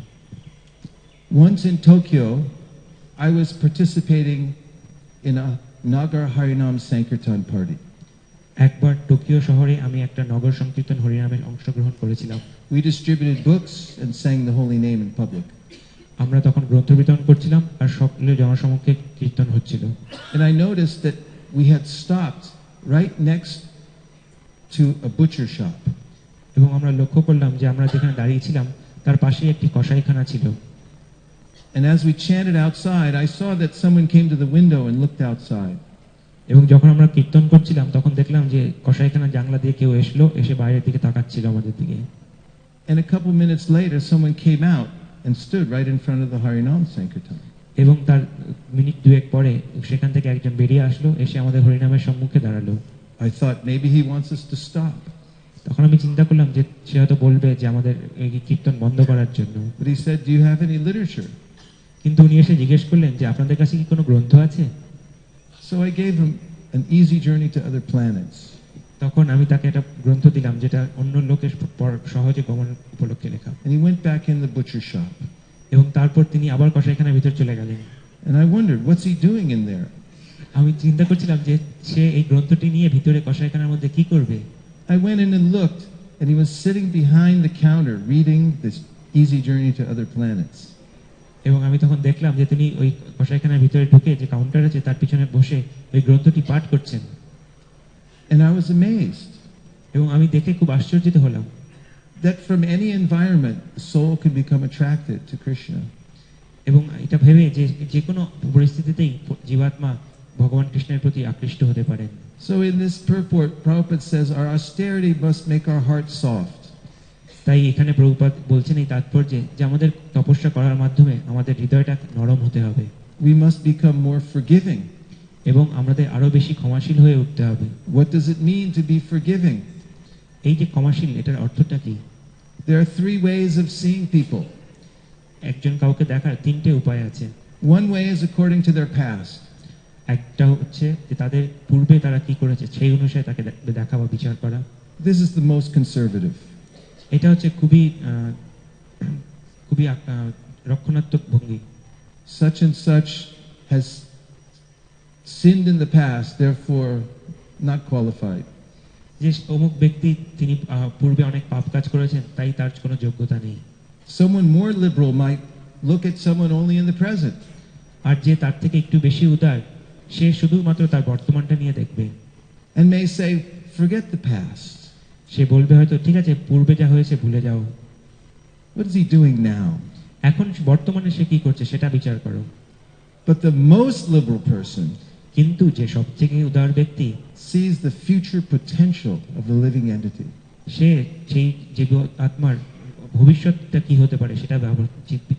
Once in Tokyo, I was participating in a Nagar Harinam Sankirtan party. একবার টোকিও শহরে আমি একটা নগর সংকীর্তন হরিনামের অংশগ্রহণ করেছিলাম। We distributed books and sang the holy name in public. আমরা তখন গ্রন্থ বিতরণ করছিলাম আর সকলে জনসমক্ষে কীর্তন হচ্ছিল। And I noticed that we had stopped right next to a butcher shop. এবং আমরা লক্ষ্য করলাম যে আমরা যেখানে দাঁড়িয়েছিলাম তার পাশেই একটি কসাইখানা ছিল। And as we chanted outside, I saw that someone came to the window and looked outside. এবং যখন আমরা কীর্তন করছিলাম তখন দেখলাম যে কসাইখানা জানলা দিয়ে কেউ এসে বাইরের দিকে তাকাচ্ছিল আমাদের দিকে। And a couple minutes later, someone came out and stood right in front of the Harinam Sankirtan. এবং তার মিনিট দুয়েক পরে সেখান থেকে একজন বেরিয়ে আসলো, এসে আমাদের হরিনামের সম্মুখে দাঁড়ালো। I thought maybe he wants us to stop. তখন আমি চিন্তা করলাম যে সে হয়তো বলবে যে আমাদের এই কীর্তন বন্ধ করার জন্য। But he said, "Do you have any literature?" কিন্তু উনি এসে জিজ্ঞেস করলেন যে আপনাদের কাছে কি কোনো গ্রন্থ আছে? So I gave him an easy journey to other planets. তখন আমি তাকে একটা গ্রন্থ দিলাম যেটা অন্য লোকের সহজে গমন উপলক্ষে লেখা। And he went back in the butcher shop. এবং তারপর তিনি আবার কসাইখানার ভিতর চলে গেলেন। And I wondered, what's he doing in there? আমি চিন্তা করছিলাম যে সে এই গ্রন্থটি নিয়ে ভিতরে কসাইখানার মধ্যে কি করবে। I went in and looked, and he was sitting behind the counter reading this easy journey to other planets. এবং আমি তখন দেখলাম যে তিনি ওই কসাইখানার ভিতরে ঢুকে যে কাউন্টার আছে তার পিছনে বসে ওই গ্রন্থটি পাঠ করছেন। And I was amazed এবং আমি দেখে খুব আশ্চর্যিত হলাম that from any environment, the soul can become attracted to Krishna. এবং এটা ভেবে যে যে কোনো পরিস্থিতিতেই জীবাত্মা ভগবান কৃষ্ণের প্রতি আকৃষ্ট হতে পারেন। So in this purport, Prabhupada says, our austerity must make our heart soft. তাই এখানে প্রভুপাদ বলছেন এই তাৎপর্যে যে আমাদের তপস্যা করার মাধ্যমে আমাদের হৃদয়টা নরম হতে হবে। We must become more forgiving. এবং আমাদের আরো বেশি ক্ষমাশীল হয়ে উঠতে হবে। What does it mean to be forgiving? এই যে ক্ষমাশীল, এটার অর্থটা কি? There are three ways of seeing people. একজন কাউকে দেখার তিনটে উপায় আছে। One way is according to their past. একটা হচ্ছে যে তাদের পূর্বে তারা কি করেছে সেই অনুসারে তাকে দেখা বা বিচার করা। This is the most conservative. এটা হচ্ছে খুবই রক্ষণাত্মক ভঙ্গি। Such and such has sinned in the past, therefore not qualified. যে অমুক ব্যক্তি তিনি পূর্বে অনেক পাপ কাজ করেছেন তাই তার কোনো যোগ্যতা নেই। Someone more liberal might look at someone only in the present. আর যে তার থেকে একটু বেশি উদার সে শুধুমাত্র তার বর্তমানটা নিয়ে দেখবে। And may say, forget the past. সে বলবে হয়তো ঠিক আছে পূর্বে যা হয়েছে ভুলে যাও। What is he doing now? এখন বর্তমানে সে কি করছে সেটা বিচার করো। But the most liberal person কিন্তু যে সবথেকে উদার ব্যক্তি sees the future potential of the living entity. সে সেই জীবাত্মার ভবিষ্যৎটা কি হতে পারে সেটা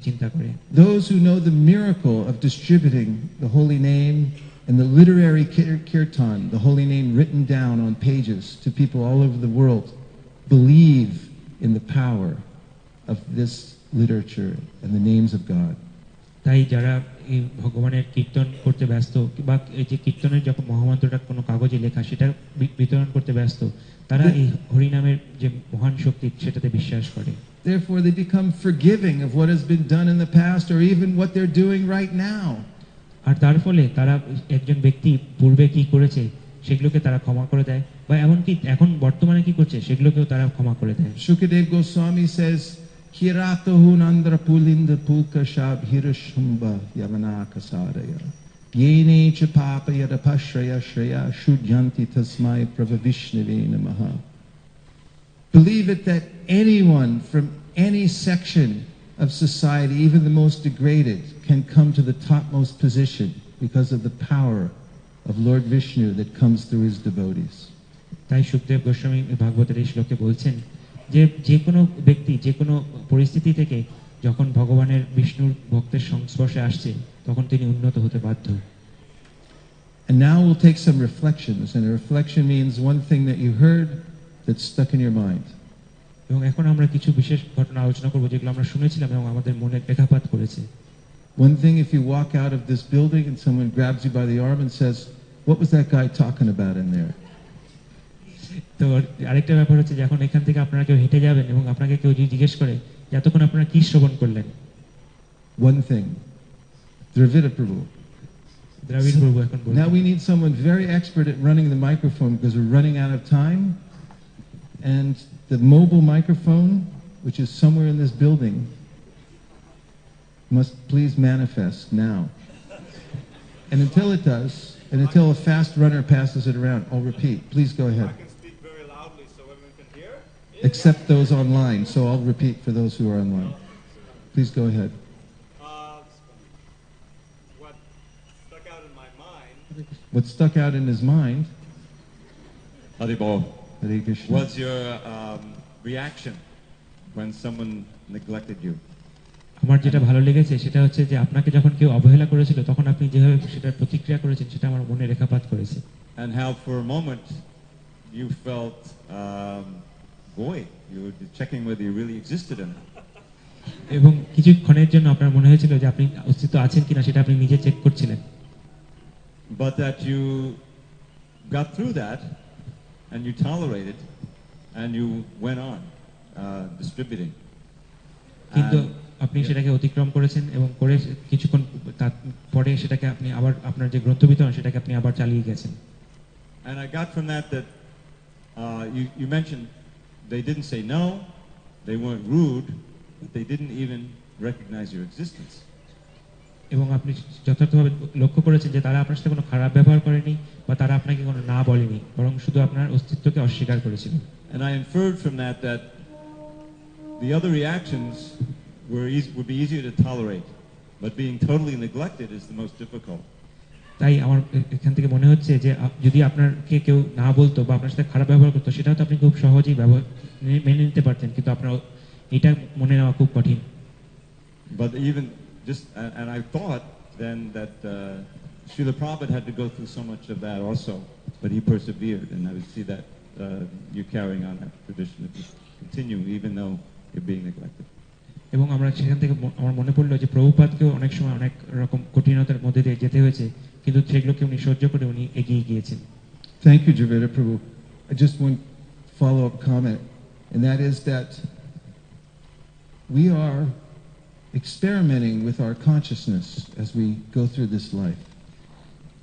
চিন্তা করে। Those who know the miracle of distributing the holy name and the literary kirtan, the holy name written down on pages to people all over the world, believe in the power of this literature and the names of God. তাই যারা এই ভগবানের কীর্তন করতে ব্যস্ত বা এই যে কীর্তনের যখন মহামন্ত্রটা কোনো কাগজে লেখা সেটা বিতরণ করতে ব্যস্ত, তারা এই হরিনামের যে মহান শক্তি সেটাতে বিশ্বাস করে। Therefore they become forgiving of what has been done in the past or even what they're doing right now. আর তার ফলে তারা একজন ব্যক্তি পূর্বে কি করেছে সেগুলোকে তারা ক্ষমা করে দেয় বা এমনকি এখন বর্তমানে কি করছে সেগুলোকেও তারা ক্ষমা করে দেয়। Shukadev Goswami says, Hiratohu nandra pulinda pulka shab hirashumba yavanaka saraya. Yene cha papa yada pashraya shraya shudyanti tasmai pravavishnavi namaha. Believe it that anyone from any section of society, even the most degraded, can come to the topmost position because of the power of Lord Vishnu that comes through his devotees. তাই সুখদেব গোস্বামী ভাগবতের এই শ্লোকে বলছেন যে যে কোনো ব্যক্তি যে কোনো পরিস্থিতি থেকে যখন ভগবানের বিষ্ণুর ভক্তের সংস্পর্শে আসছে তখন তিনি উন্নত হতে বাধ্য। And now we'll take some reflections, and a reflection means one thing that you heard that's stuck in your mind. এবং এখন আমরা কিছু বিশেষ ঘটনা আলোচনা করব যেগুলো আমরা শুনেছিলাম এবং আমাদের মনে রেখাপাত করেছে। One thing, if you walk out of this building and someone grabs you by the arm and says, "What was that guy talking about in there?" তো আরেকটা ব্যাপার হচ্ছে যখন এখান থেকে আপনারা কেউ হেঁটে যাবেন এবং আপনাকে কেউ যদি জিজ্ঞেস করে যে এতক্ষণ আপনারা কি শ্রবণ করলেন, One thing, Dravida Prabhu. দ্রাবিড় প্রভু এখন বলছেন। Now we need someone very expert at running the microphone because we're running out of time. And the mobile microphone, which is somewhere in this building, must please manifest now. And until it does, and until a fast runner passes it around, I'll repeat. Please go ahead. I can speak very loudly so everyone can hear. Except those online, so I'll repeat for those who are online. Please go ahead. What stuck out in my mind What stuck out in his mind, Haribo, Hare Krishna, what's your reaction when someone neglected you? আমার যেটা ভালো লেগেছে সেটা হচ্ছে যে আপনাকে যখন কেউ অবহেলা করেছিল তখন আপনি যেভাবে সেটার প্রতিক্রিয়া করেছেন সেটা আমার মনে রেখাপাত করেছে। And how for a moment you felt void. You were checking whether you really existed or not. এবং কিছুক্ষণের জন্য আপনার মনে হয়েছিল যে আপনি অস্তিত্ব আছেন কিনা সেটা আপনি নিজে চেক করছিলেন। But that you got through that and you tolerated and you went on distributing. কিন্তু And- আপনি সেটাকে অতিক্রম করেছেন এবং করে কিছুক্ষণ পরে সেটাকে আপনি আবার আপনার যে গ্রন্থ বিতরণ সেটাকে আপনি আবার চালিয়ে গেছেন। And I got from that you mentioned they didn't say no, they weren't rude, but they didn't even recognize your existence. এবং আপনি যথার্থভাবে লক্ষ্য করেছেন যে তারা আপনার সাথে কোনো খারাপ ব্যবহার করেনি বা তারা আপনাকে কোনো না বলেনি, বরং শুধু আপনার অস্তিত্বকে অস্বীকার করেছিল। And I inferred from that the other reactions would be easier to tolerate, but being totally neglected is the most difficult. তাই আমার এখান থেকে মনে হচ্ছে যে যদি আপনাকে কেউ না বলতো বা আপনার সাথে খারাপ ব্যবহার করতো সেটাও তো আপনি খুব সহজেই মেনে নিতে পারতেন, কিন্তু আপনার এটা মনে নেওয়া খুব কঠিন। But even just, and I thought then that Srila Prabhupada had to go through so much of that also, but he persevered, and I would see that you're carrying on that tradition that you continue even though you're being neglected. এবং আমরা সেখান থেকে আমার মনে পড়লো যে প্রভুপাদকেও অনেক সময় অনেক রকম কঠিনতার মধ্যে দিয়ে যেতে হয়েছে, কিন্তু সেগুলোকে উনি সহ্য করে উনি এগিয়ে গিয়েছেন। Thank you, Dravida Prabhu. I just want follow-up comment, and that is that we are experimenting with our consciousness as we go through this life.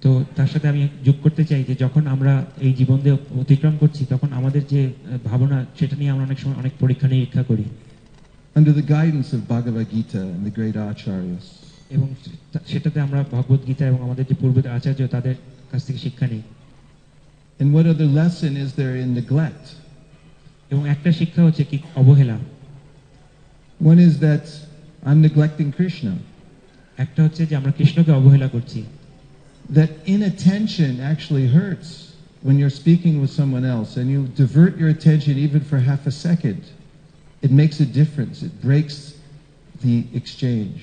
তো তার সাথে আমি যোগ করতে চাই যে যখন আমরা এই জীবন দিয়ে অতিক্রম করছি তখন আমাদের যে ভাবনা সেটা নিয়ে আমরা অনেক সময় অনেক পরীক্ষা নিরীক্ষা করি Under the guidance of Bhagavad Gita and the great acharyas. এবং সেটাতে আমরা ভগবত গীতা এবং আমাদের যে পূর্বের আচার্য তাদের কাছ থেকে শিক্ষা নিই। And what other lesson is there in neglect? এবং একটা শিক্ষা হচ্ছে কি অবহেলা। One is that I'm neglecting Krishna. একটা হচ্ছে যে আমরা কৃষ্ণকে অবহেলা করছি। That inattention actually hurts when you're speaking with someone else and you divert your attention even for half a second. It makes a difference. It breaks the exchange.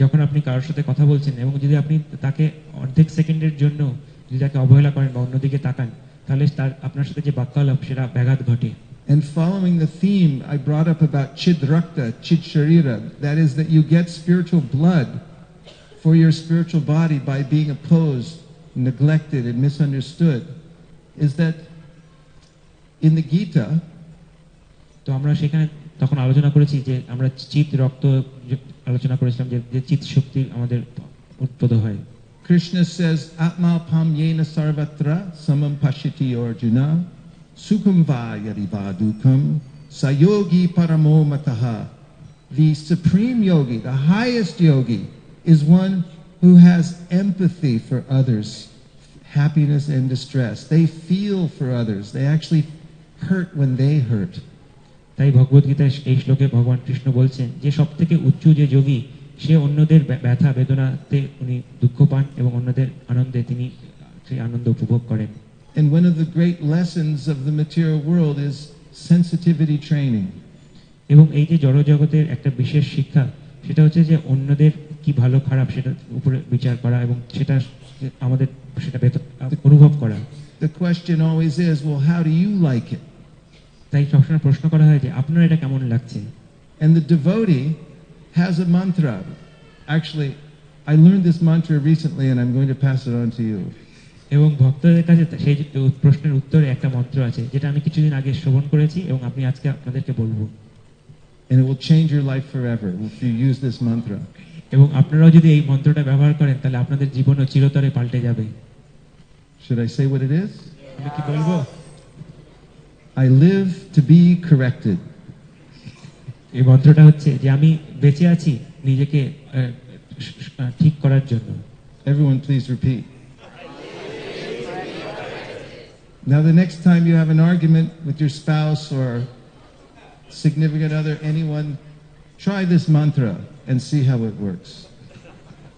যখন আপনি কারোর সাথে কথা বলছেন এবং যদি আপনি তাকে অর্ধেক সেকেন্ডের জন্য যদি তাকে অবহেলা করেন বা অন্যদিকে তাকান তাহলে তার আপনার সাথে যে বাক্যালাপ সেটা ব্যাঘাত ঘটে। And following the theme I brought up about chid rakta, chid sharira, that is that you get spiritual blood for your spiritual body by being opposed, neglected, and misunderstood, is that in the Gita, তো আমরা সেখানে তখন আলোচনা করেছি যে আমরা চিত রক্ত আলোচনা করেছিলাম যে চিত শক্তি আমাদের উৎপন্ন হয়। Krishna says, Atma pam yena sarvatra samam pashiti Arjuna sukham va yadi va dukham sayogi paramo mataha. The supreme yogi, the highest yogi, is one who has empathy for others, happiness and distress. They feel for others. They actually hurt when they hurt. তাই ভগবত গীতায় এই শ্লোকে ভগবান কৃষ্ণ বলছেন যে সব থেকে উচ্চ যে যোগী সে অন্যদের ব্যথা বেদনাতে উনি দুঃখ পান এবং অন্যদের আনন্দে তিনি সেই আনন্দ উপভোগ করেন। And one of the great lessons of the material world is sensitivity training. এবং এই যে জড়জগতের একটা বিশেষ শিক্ষা, সেটা হচ্ছে যে অন্যদের কি ভালো খারাপ সেটার উপরে বিচার করা এবং সেটা আমাদের সেটা অনুভব করা। The question always is, well, how do you like it? তাই সবসময় প্রশ্ন করা হয় যে আপনার এটা কেমন লাগছে। And the devotee has a mantra. Actually, I learned this mantra recently and I'm going to pass it on to you. এবং ভক্তদের কাছে সেই প্রশ্নের উত্তরে একটা মন্ত্র আছে যেটা আমি কিছুদিন আগে শ্রবণ করেছি এবং আমি আজকে আপনাদেরকে বলবো। And it will change your life forever if you use this mantra. এবং আপনারাও যদি এই মন্ত্রটা ব্যবহার করেন তাহলে আপনাদের জীবনও চিরতরে পাল্টে যাবে। Should I say what it is? আমি কি বলবো? I live to be corrected. এই মন্ত্রটা হচ্ছে যে আমি বেঁচে আছি নিজেকে ঠিক করার জন্য। Everyone please repeat. Now the next time you have an argument with your spouse or significant other, anyone, try this mantra and see how it works.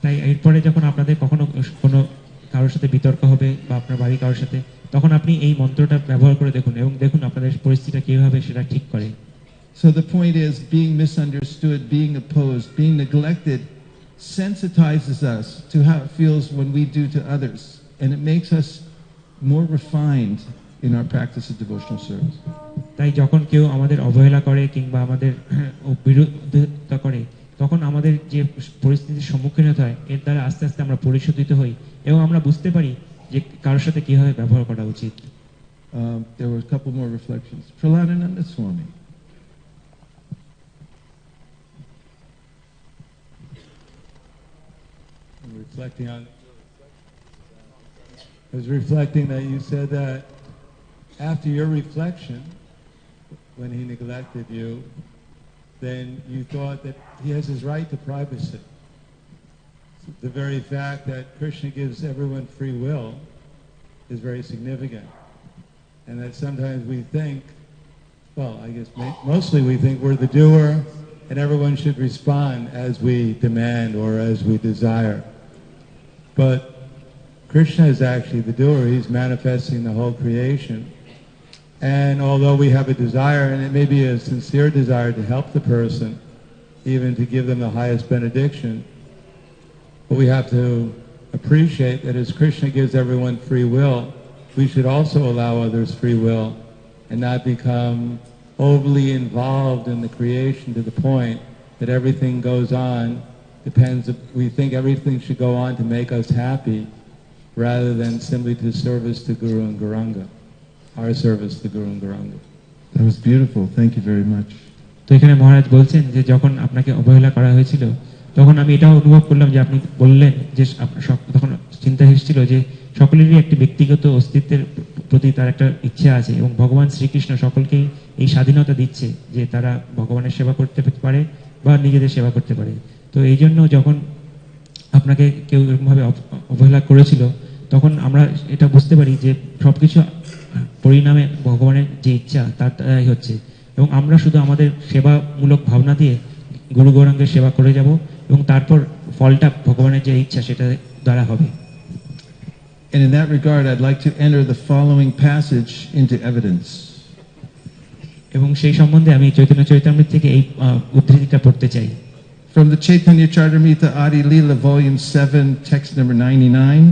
তাই এরপরে যখন আপনাদের কখনো কোনো কারোর সাথে বিতর্ক হবে বা আপনার বাড়ি কারোর সাথে, তখন আপনি এই মন্ত্রটা ব্যবহার করে দেখুন এবং দেখুন আপনাদের পরিস্থিতিটা কিভাবে সেটা ঠিক করে। So the point is, being misunderstood, being opposed, being neglected sensitizes us to how it feels when we do to others, and it makes us more refined in our practice of devotional service. তাই যখন কেউ আমাদের অবহেলা করে কিংবা আমাদের বিরোধিতা করে, তখন আমাদের যে পরিস্থিতির সম্মুখীন হতে হয় এর দ্বারা আস্তে আস্তে আমরা পরিশোধিত হই এবং আমরা বুঝতে পারি যে কারোর সাথে কিভাবে ব্যবহার করা উচিত। There were a couple more reflections. Prahladananda Swami. Reflecting on, I was reflecting that you said that after your reflection, when he neglected you, then you thought that he has his right to privacy. The very fact that Krishna gives everyone free will is very significant. And that sometimes we think, well, I guess mostly we think we're the doer and everyone should respond as we demand or as we desire. But Krishna is actually the doer. He's manifesting the whole creation. And although we have a desire, and it may be a sincere desire to help the person, even to give them the highest benediction, but we have to appreciate that as Krishna gives everyone free will, we should also allow others free will and not become overly involved in the creation to the point that everything goes on, we think everything should go on to make us happy rather than simply to service to Guru and Gauranga. Our service to Guru and Gauranga. That was beautiful. Thank you very much. তো এখানে মহারাজ বলছেন যে যখন আপনাকে অবহেলা করা হয়েছিল তখন আমি এটাও অনুভব করলাম যে আপনি বললেন যে তখন চিন্তা এসেছিল যে সকলেরই একটি ব্যক্তিগত অস্তিত্বের প্রতি তার একটা ইচ্ছা আছে এবং ভগবান শ্রীকৃষ্ণ সকলকেই এই স্বাধীনতা দিচ্ছে যে তারা ভগবানের সেবা করতে পারে বা নিজেদের সেবা করতে পারে। তো এই জন্য যখন আপনাকে কেউ এরকমভাবে অবহেলা করেছিল তখন আমরা এটা বুঝতে পারি যে সবকিছু পরিণামে ভগবানের যে ইচ্ছা তার দ্বারাই হচ্ছে এবং আমরা শুধু আমাদের সেবামূলক ভাবনা দিয়ে গুরু গৌরাঙ্গের সেবা করে যাব এবং তারপর ফলটা ভগবানের যে ইচ্ছা সেটা দ্বারা হবে। And in that regard, I'd like to enter the following passage into evidence. এবং সেই সম্বন্ধে আমি চৈতন্য চরিতামৃত থেকে এই উদ্ধৃতিটা পড়তে চাই। From the Chaitanya Charitamrita Adi Leela, Volume 7, text number 99.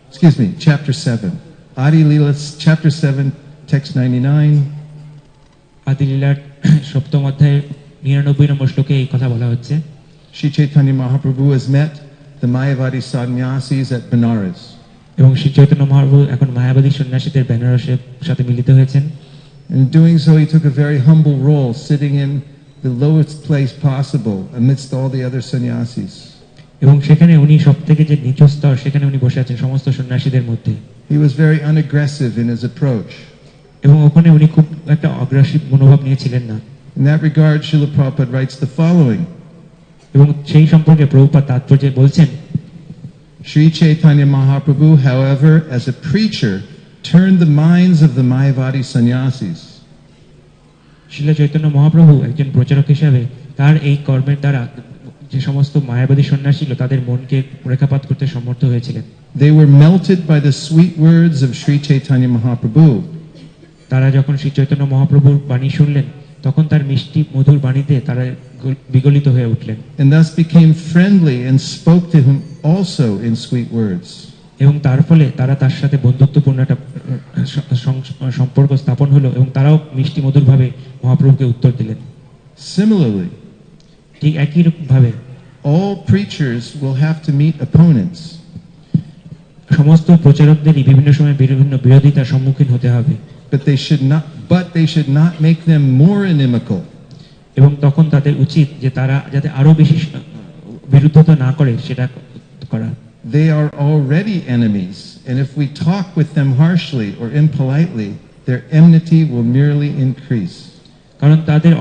Excuse me, Chapter 7. Adi Leela, Chapter 7, text 99. আদি লীলার সপ্তম অধ্যায়ের 99 নম্বর শ্লোকে এই কথা বলা হচ্ছে। Sri Chaitanya Mahaprabhu has met the Mayavadi sannyasis at Benares. এবং শ্রী চৈতন্য মহাপ্রভু এখন মায়াবাদী সন্ন্যাসীদের বেনারসের সাথে মিলিত হয়েছেন। In doing so, he took a very humble role, sitting in the lowest place possible amidst all the other sannyasis. এবং সেখানে উনি সবথেকে যে নিচু স্তর সেখানে উনি বসে আছেন সমস্ত সন্ন্যাসীদের মধ্যে। He was very unaggressive in his approach. এবং ওখানে উনি খুব একটা অগ্রাসী মনোভাব নিয়েছিলেন না। In that regard, Srila Prabhupada writes the following. এবং সেই সম্পর্কে প্রভুপাদ তাৎপর্যে বলছেন, Sri Chaitanya Mahaprabhu, however, as a preacher, turned the minds of the Mayavadi sannyasis. Srila Chaitanya Mahaprabhu একজন প্রচারক হিসাবে তার এই কর্মের দ্বারা যে সমস্ত মায়াবাদী সন্ন্যাসী ছিল তাদের মনকে রেখাপাত করতে সমর্থ হয়েছিলেন। they were melted by the sweet words of Sri Chaitanya Mahaprabhu. তারা যখন শ্রী চৈতন্য মহাপ্রভুর বাণী শুনলেন তখন তার মিষ্টি মধুর বাণীতে তারা বিগলিত হয়ে উঠলেন And thus became friendly and spoke to him also in sweet words. এবং তার ফলে তারা তার সাথে বন্ধুত্বপূর্ণ একটা সম্পর্ক স্থাপন হলো এবং তারাও মিষ্টি মধুরভাবে মহাপ্রভুকে উত্তর দিলেন। Similarly, ঠিক একই ভাবে all preachers will have to meet opponents. সমস্ত প্রচারকদেরই বিভিন্ন সময় বিভিন্ন বিরোধিতার সম্মুখীন হতে হবে, But they should not make them more inimical. এবং তখন তাদের উচিত যে তারা যাতে আরো বেশি বিরুদ্ধতা না করে সেটা করা। They are already enemies, and if we talk with them harshly or impolitely, their enmity will merely increase. কারণ তাদের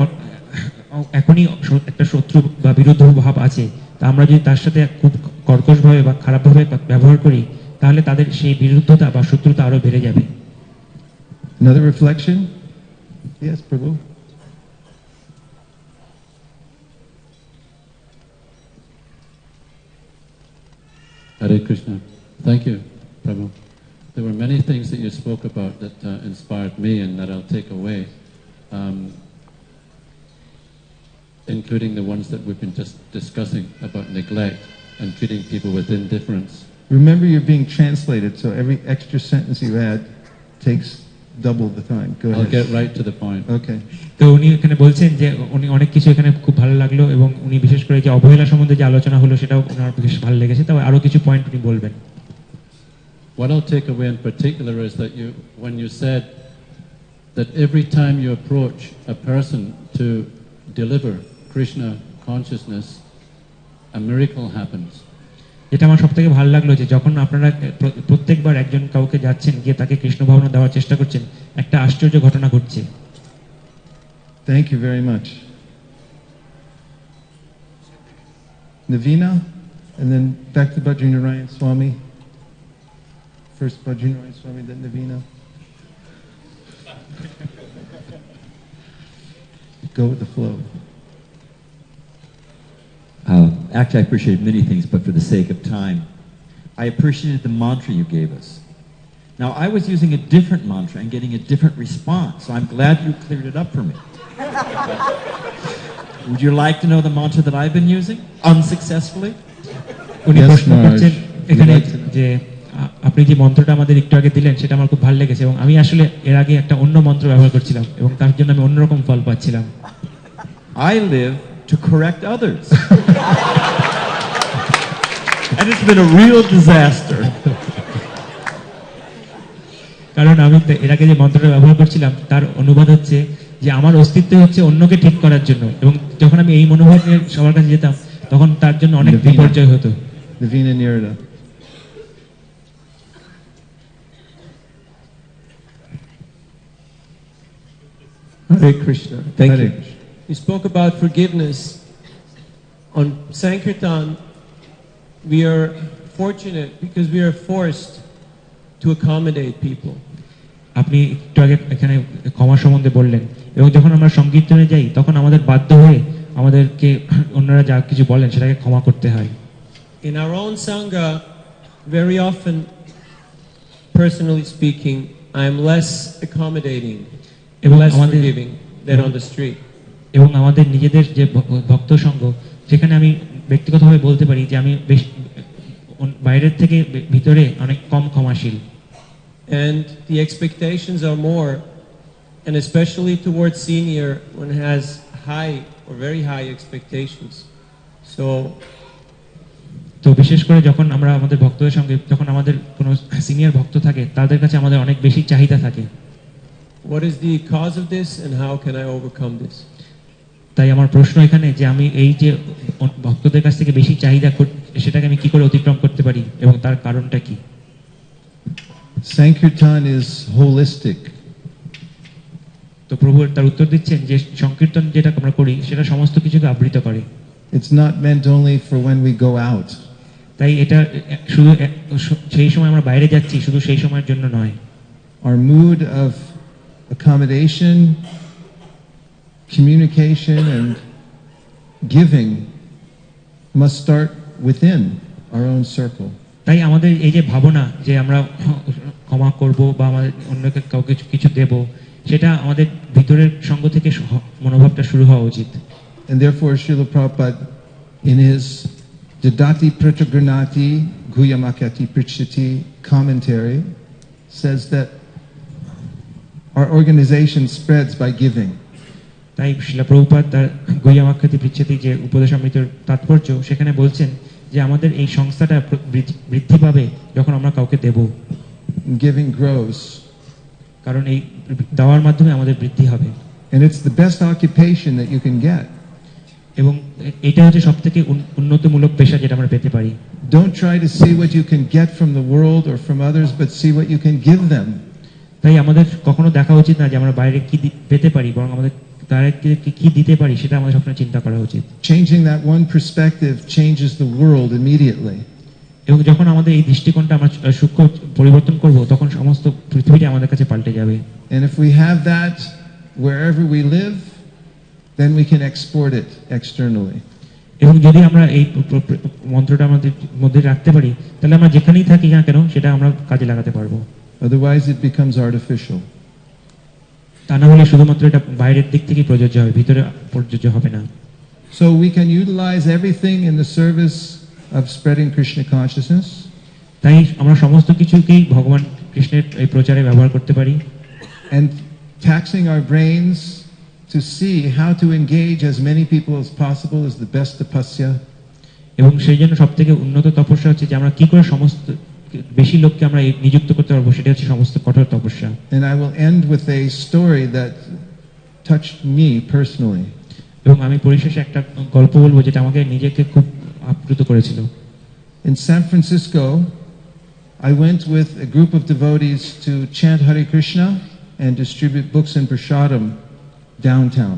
এখনই একটা শত্রু বা বিরুদ্ধ ভাব আছে, তা আমরা যদি তার সাথে খুব কর্কশভাবে বা খারাপভাবে ব্যবহার করি তাহলে তাদের সেই বিরুদ্ধতা বা শত্রুতা আরো বেড়ে যাবে। Another reflection? Yes, Prabhu. Hare Krishna. Thank you, Prabhu. There were many things that you spoke about that inspired me and that I'll take away, including the ones that we've been just discussing about neglect and treating people with indifference. Remember, you're being translated, so every extra sentence you add takes double the time. Go ahead. I'll get right to the point. Okay. তো উনি এখানে বলছেন যে উনি অনেক কিছু এখানে খুব ভালো লাগলো এবং উনি বিশেষ করে যে অবহেলা সম্বন্ধে যে আলোচনা হলো সেটাও ওনার বেশ ভালো লেগেছে, তবে আরো কিছু পয়েন্ট উনি বলবেন। What I'll take away in particular is that when you said that every time you approach a person to deliver Krishna consciousness, a miracle happens. এটা আমার সবথেকে ভালো লাগলো যে যখন আপনারা প্রত্যেকবার একজন কাউকে যাচ্ছেন গিয়ে তাকে কৃষ্ণ ভাবনা দেওয়ার চেষ্টা করছেন, একটা আশ্চর্য ঘটনা ঘটছে। Thank you very much. Navina, and then back to Bajranarayan Swami. First Bajranarayan Swami, then Navina. Go with the flow. Actually, I appreciate many things, but for the sake of time, I appreciated the mantra you gave us. Now, I was using a different mantra and getting a different response, so I'm glad you cleared it up for me. Would you like to know the mantra that I've been using unsuccessfully? উনি Yes, প্রশ্ন Maharaj. করছেন এখানে We'd like to know. যে আপনি যে মন্ত্রটা আমাদের একটু আগে দিলেন সেটা আমার খুব ভালো লেগেছে এবং আমি আসলে এর আগে একটা অন্য মন্ত্র ব্যবহার করছিলাম এবং তার জন্য আমি অন্যরকম ফল পাচ্ছিলাম। I live to correct others. And it's been a real disaster. কারণ আমি এর আগে যে মন্ত্রটা ব্যবহার করছিলাম তার অনুবাদ হচ্ছে যে আমার অস্তিত্ব হচ্ছে অন্যকে ঠিক করার জন্য, এবং যখন আমি এই মনোভাব নিয়ে সবার কাছে যেতাম তখন তার জন্য অনেক বিপর্যয় হতো। Navina Nirada. Hare Krishna. Thank Hare you. You spoke about forgiveness. On Sankirtan, we are fortunate because we are forced to accommodate people. আপনি একটু আগে এখানে ক্ষমা সম্বন্ধে বললেন, এবং যখন আমরা সংকীর্তনে যাই তখন আমাদের বাধ্য হয়ে আমাদেরকে অন্যরা যা কিছু বলেন সেটাকে ক্ষমা করতে হয়। In our own Sangha, very often, personally speaking, I am less accommodating and এবং less আমাদের forgiving than on the street. এবং আমাদের নিজেদের যে ভক্ত সঙ্গ সেখানে আমি ব্যক্তিগতভাবে বলতে পারি যে আমি বেশ বাইরের থেকে ভিতরে অনেক কম ক্ষমাশীল। And the expectations are more, and especially towards senior, one has high or very high expectations. So তো বিশেষ করে যখন আমরা আমাদের ভক্তদের সঙ্গে, যখন আমাদের কোনো সিনিয়র ভক্ত থাকে তাদের কাছে আমাদের অনেক বেশি চাহিদা থাকে। what is the cause of this and how can I overcome this? তাই আমার প্রশ্ন এখানে যে আমি এই যে ভক্তদের কাছ থেকে বেশি চাহিদা সেটাকে আমি কি করে অতিক্রম করতে পারি এবং তার কারণটা কি? Sankirtan is holistic. তো প্রভু তার উত্তর দিচ্ছেন যে সংকীর্তন যেটা আমরা করি সেটা সমস্ত কিছুকে আবৃত করে। It's not meant only for when we go out. তাই এটা শুধু সেই সময় আমরা বাইরে যাচ্ছি শুধু সেই সময়ের জন্য নয়। Our mood of accommodation, communication, and giving must start within our own circle. তাই আমাদের এই যে ভাবনা যে আমরা ক্ষমা করব বা আমাদের অন্যকে কাউকে কিছু দেব, সেটা আমাদের ভিতরের সঙ্গ থেকে মনোভাবটা শুরু হওয়া উচিত। And therefore, Srila Prabhupada, in his Dadati Pratagranati Guyamakati Prichiti commentary, says that our organization spreads by giving. তাই শিলা প্রভুপাদ তার গুহ্যমাখ্যাতি পৃচ্ছতি যে উপদেশামৃতের তাৎপর্য, সেখানে বলছেন যে আমাদের এই সংস্থাটা বৃদ্ধি পাবে যখন আমরা কাউকে দেব। Giving grows. কারণ এই দেওয়ার মাধ্যমে আমাদের বৃদ্ধি হবে। And it's the best occupation that you can get. এবং এটা হচ্ছে সবথেকে উন্নতিমূলক পেশা যেটা আমরা পেতে পারি। Don't try to see what you can get from the world or from others, but see what you can give them. তাই আমাদের কখনো দেখা উচিত না যে আমরা বাইরে কি পেতে পারি, বরং আমাদের তাদেরকে কি দিতে পারি সেটা আমাদের সবসময় চিন্তা করা উচিত। Changing that one perspective changes the world immediately. এবং যখন আমাদের এই দৃষ্টিকোণটা আমরা সূক্ষ্ম পরিবর্তন করব, তখন সমস্ত পৃথিবীটা আমাদের কাছে পাল্টে যাবে। And if we have that wherever we live, then we can export it externally. এবং যদি আমরা এই মন্ত্রটা আমাদের মধ্যে রাখতে পারি, তাহলে আমরা যেখানেই থাকি না কেন সেটা আমরা কাজে লাগাতে পারবো। Otherwise it becomes artificial. তা না হলে শুধুমাত্র এটা বাইরের দিক থেকে প্রযোজ্য হবে, ভিতরে প্রযোজ্য হবে না। So we can utilize everything in the service of spreading Krishna consciousness. তাই আমরা সমস্ত কিছুকেই ভগবান কৃষ্ণের এই প্রচারে ব্যবহার করতে পারি। And taxing our brains to see how to engage as many people as possible is the best tapasya. এবং সেই জন্য সবথেকে উন্নত তপস্যা হচ্ছে যে আমরা কি করে সমস্ত বেশি লোককে আমরা নিযুক্ত করতে পারবো, সেটা হচ্ছে সমস্ত কঠোর তপস্যা। And I will end with a story that touched me personally. এবং আমি পরিশেষে একটা গল্প বলবো যেটা আমাকে নিজেকে খুব আপ্লুত করেছিল। In San Francisco, I went with a group of devotees to chant Hare Krishna and distribute books and prasadam downtown.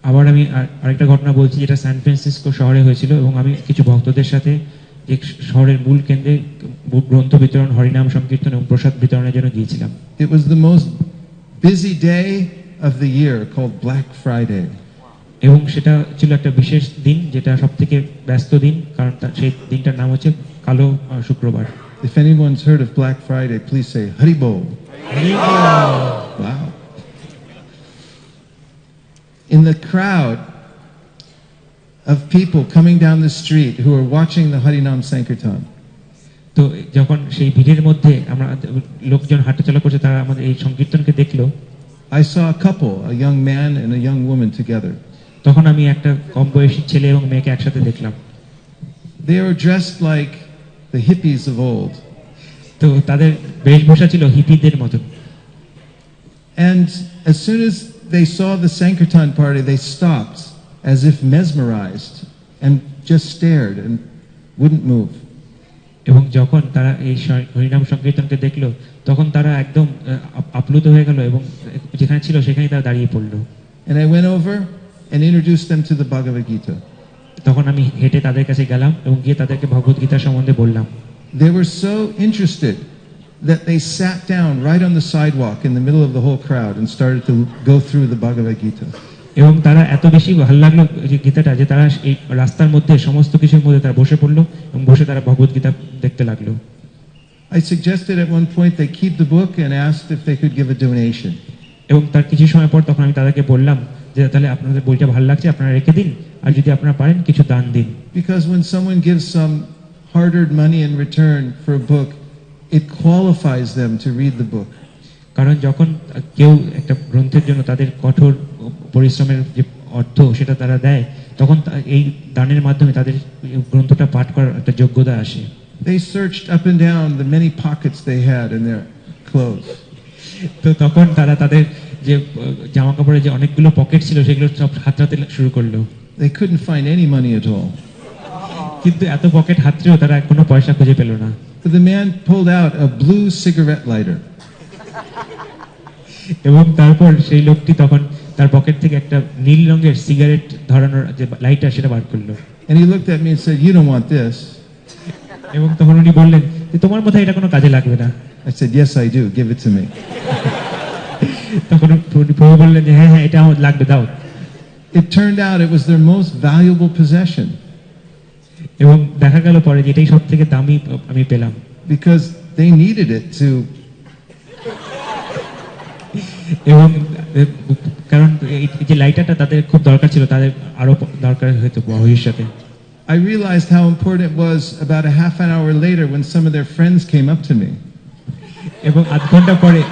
আবার আমি আরেকটা ঘটনা বলছি যেটা সান ফ্রান্সিসকো শহরে হয়েছিল, এবং আমি কিছু ভক্তদের সাথে যে শহরের মূল কেন্দ্রে গ্রন্থ বিতরণ, হরিনাম সংকীর্তন এবং প্রসাদ বিতরণের জন্য গিয়েছিলাম। It was the most busy day of the year, called Black Friday. এবং সেটা ছিল একটা বিশেষ দিন, যেটা সবথেকে ব্যস্ত দিন, কারণ সেই দিনটার নাম হচ্ছে কালো শুক্রবার। If anyone's heard of Black Friday, please say Hari Bol. Hari Bol. Wow. In the crowd of people coming down the street who are watching the Harinam Sankirtan, তো যখন সেই ভিড়ের মধ্যে আমরা লোকজন হাঁটাচলা করছে, তারা আমাদের এই সংকীর্তনকে দেখলো। I saw a couple, a young man and a young woman together. তখন আমি একটা কম বয়সী ছেলে এবং মেয়েকে একসাথে দেখলাম। They were dressed like the hippies of old. তো তাদের বেশভূষা ছিল হিপিদের মতো। And as soon as they saw the Sankirtan party, they stopped as if mesmerized and just stared and wouldn't move. এবং যখন তারা এই হরিনাম সংকীর্তনকে দেখলো, তখন তারা একদম আপ্লুত হয়ে গেল এবং যেখানে ছিল সেখানেই তারা দাঁড়িয়ে পড়লো। And I went over and introduced them to the Bhagavad Gita. তখন আমি হেঁটে তাদের কাছে গেলাম এবং গিয়ে তাদেরকে ভগবত গীতা সম্বন্ধে বললাম। They were so interested that they sat down right on the sidewalk in the middle of the whole crowd and started to go through the Bhagavad Gita. এবং তারা এত বেশি ভালো লাগলো এই গীতাটা যে তারা এই রাস্তার মধ্যে সমস্ত কিছুর মধ্যে তারা বসে পড়লো এবং বসে তারা ভগবত গীতা দেখতে লাগলো। I suggested at one point they keep the book and asked if they could give a donation. এবং তার কিছু সময় পর তখন আমি তাদেরকে বললাম যে তাহলে আপনাদের বইটা ভালো লাগছে, আপনারা রেখে দিন, আর যদি আপনারা পারেন কিছু দান দিন। Because when someone gives some hard-earned money in return for a book, it qualifies them to read the book. কারণ যখন কেউ একটা গ্রন্থের জন্য তাদের কঠোর পরিশ্রমের যে অর্থ সেটা তারা দেয়, তখন এই দানের মাধ্যমে তাদের গ্রন্থটা পাঠ করার একটা যোগ্যতা আসে। They searched up and down the many pockets they had in their clothes. তো তখন তারা তাদের যে জামা কাপড়ের যে অনেকগুলো পকেট ছিল সেগুলো সব হাতড়াতে শুরু করলো। They couldn't find any money at all. কিন্তু এত পকেট হাতড়েও তারা কোনো পয়সা খুঁজে পেল না। But the man pulled out a blue cigarette lighter. এবং তারপর সেই লোকটি তখন তার পকেট থেকে একটা নীল রঙের সিগারেট ধরানোর যে লাইটার সেটা বার করলো। And he looked at me and said, "You don't want this." এবং তখন উনি বললেন যে তোমার মতো এটা কোনো কাজে লাগবে না। I said, "Yes, I do. Give it to me." তখন প্রভু বললেন যে হ্যাঁ হ্যাঁ এটা আমার লাগবে, দাও। It turned out it was their most valuable possession. এবং দেখা গেল পরে যে এটাই সবথেকে দামি আমি পেলাম, because they needed it to. এবং কারণ এই যে লাইটারটা তাদের খুব দরকার ছিল, তাদের আরো দরকার হয়তো ভবিষ্যতে। I realized how important it was about a half an hour later when some of their friends came up to me. এবং আধ ঘন্টা পরে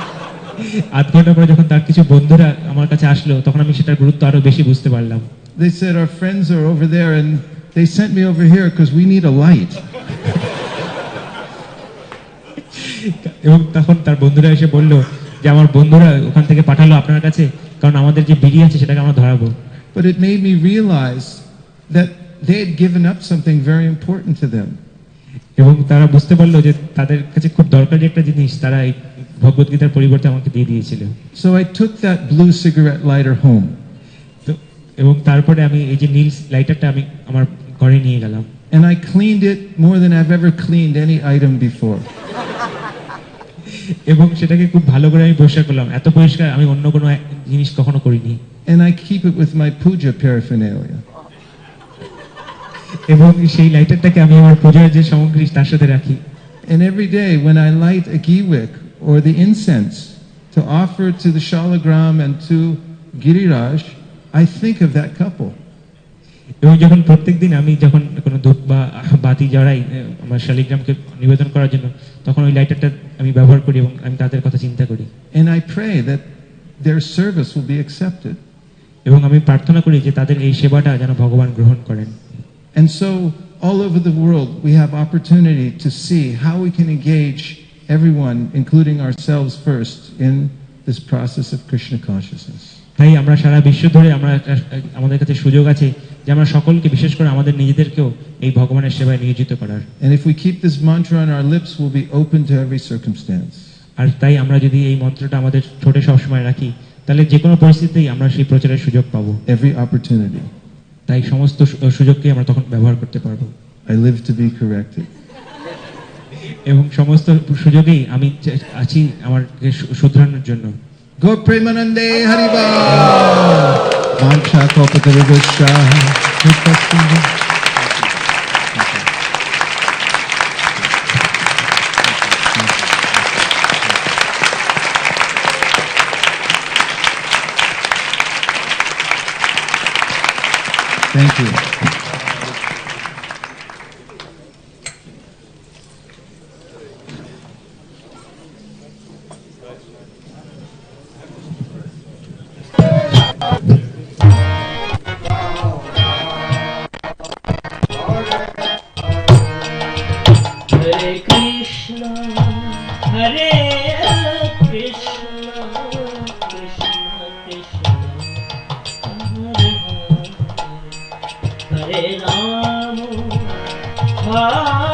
যখন তার কিছু বন্ধুরা আমার কাছে আসলো, তখন আমি সেটার গুরুত্ব আরো বেশি বুঝতে পারলাম। They said, our friends are over there and they sent me over here because we need a light. এবং তখন তার বন্ধুরা এসে বলল যে আমার বন্ধুরা ওখান থেকে পাঠালো আপনার কাছে, কারণ আমাদের যে বিড়ি আছে সেটাকে আমরা ধরাবো। But it made me realize that they had given up something very important to them. এবং তারা বুঝতে পারলো যে তাদের কাছে খুব দরকারি একটা জিনিস তারা এই ভগবত গীতার পরিবর্তে আমাকে দিয়ে দিয়েছিল। So I took that blue cigarette lighter home. তো এবং তারপরে আমি এই যে নীল লাইটারটা আমি আমার ঘরে নিয়ে গেলাম। And I cleaned it more than I've ever cleaned any item before. এবং সেটাকে খুব ভালো করে আমি পরিষ্কার করলাম, এত পরিষ্কার আমি অন্য কোনো জিনিস কখনো করিনি। And I keep it with my puja paraphernalia. এবং সেই লাইটারটাকে আমি আমার পূজার যে সামগ্রী তার সাথে রাখি। And every day when I light a ghee wick or the incense to offer to the Shalagram and to Giriraj, I think of that couple. এবং যখন প্রত্যেকদিন আমি যখন কোনো ধূপ বা বাতি জ্বালাই আমার শালিগ্রামকে নিবেদন করার জন্য, তখন ওই লাইটারটা আমি ব্যবহার করি এবং আমি তাদের কথা চিন্তা করি। And I pray that their service will be accepted. এবং আমি প্রার্থনা করি যে তাদের এই সেবাটা যেন ভগবান গ্রহণ করেন। And so all over the world we have opportunity to see how we can engage everyone, including ourselves first, in this process of Krishna consciousness. তাই আমরা সারা বিশ্ব ধরে আমাদের কাছে সুযোগ আছে যে আমরা সকলকে, বিশেষ করে আমাদের নিজেদেরকেও এই ভগবানের সেবায় নিয়োজিত করার। And if we keep this mantra on our lips, we'll be open to every circumstance. আর তাই আমরা যদি এই মন্ত্রটা আমাদের ঠোঁটে সবসময় রাখি, তাহলে যে কোনো পরিস্থিতিতেই আমরা সেই প্রচারের সুযোগ পাবো। Every opportunity. তাই সমস্ত সুযোগকে আমরা তখন ব্যবহার করতে পারবো। I live to be corrected. এবং সমস্ত সুযোগেই আমি আছি আমাকে শুধরানোর জন্য। Go Premanande Hariba. Mancha Kalpatarugosha. Thank you. Hare Krishna, Hare Krishna, Krishna Krishna, Hare Hare, Hare Rama, Hare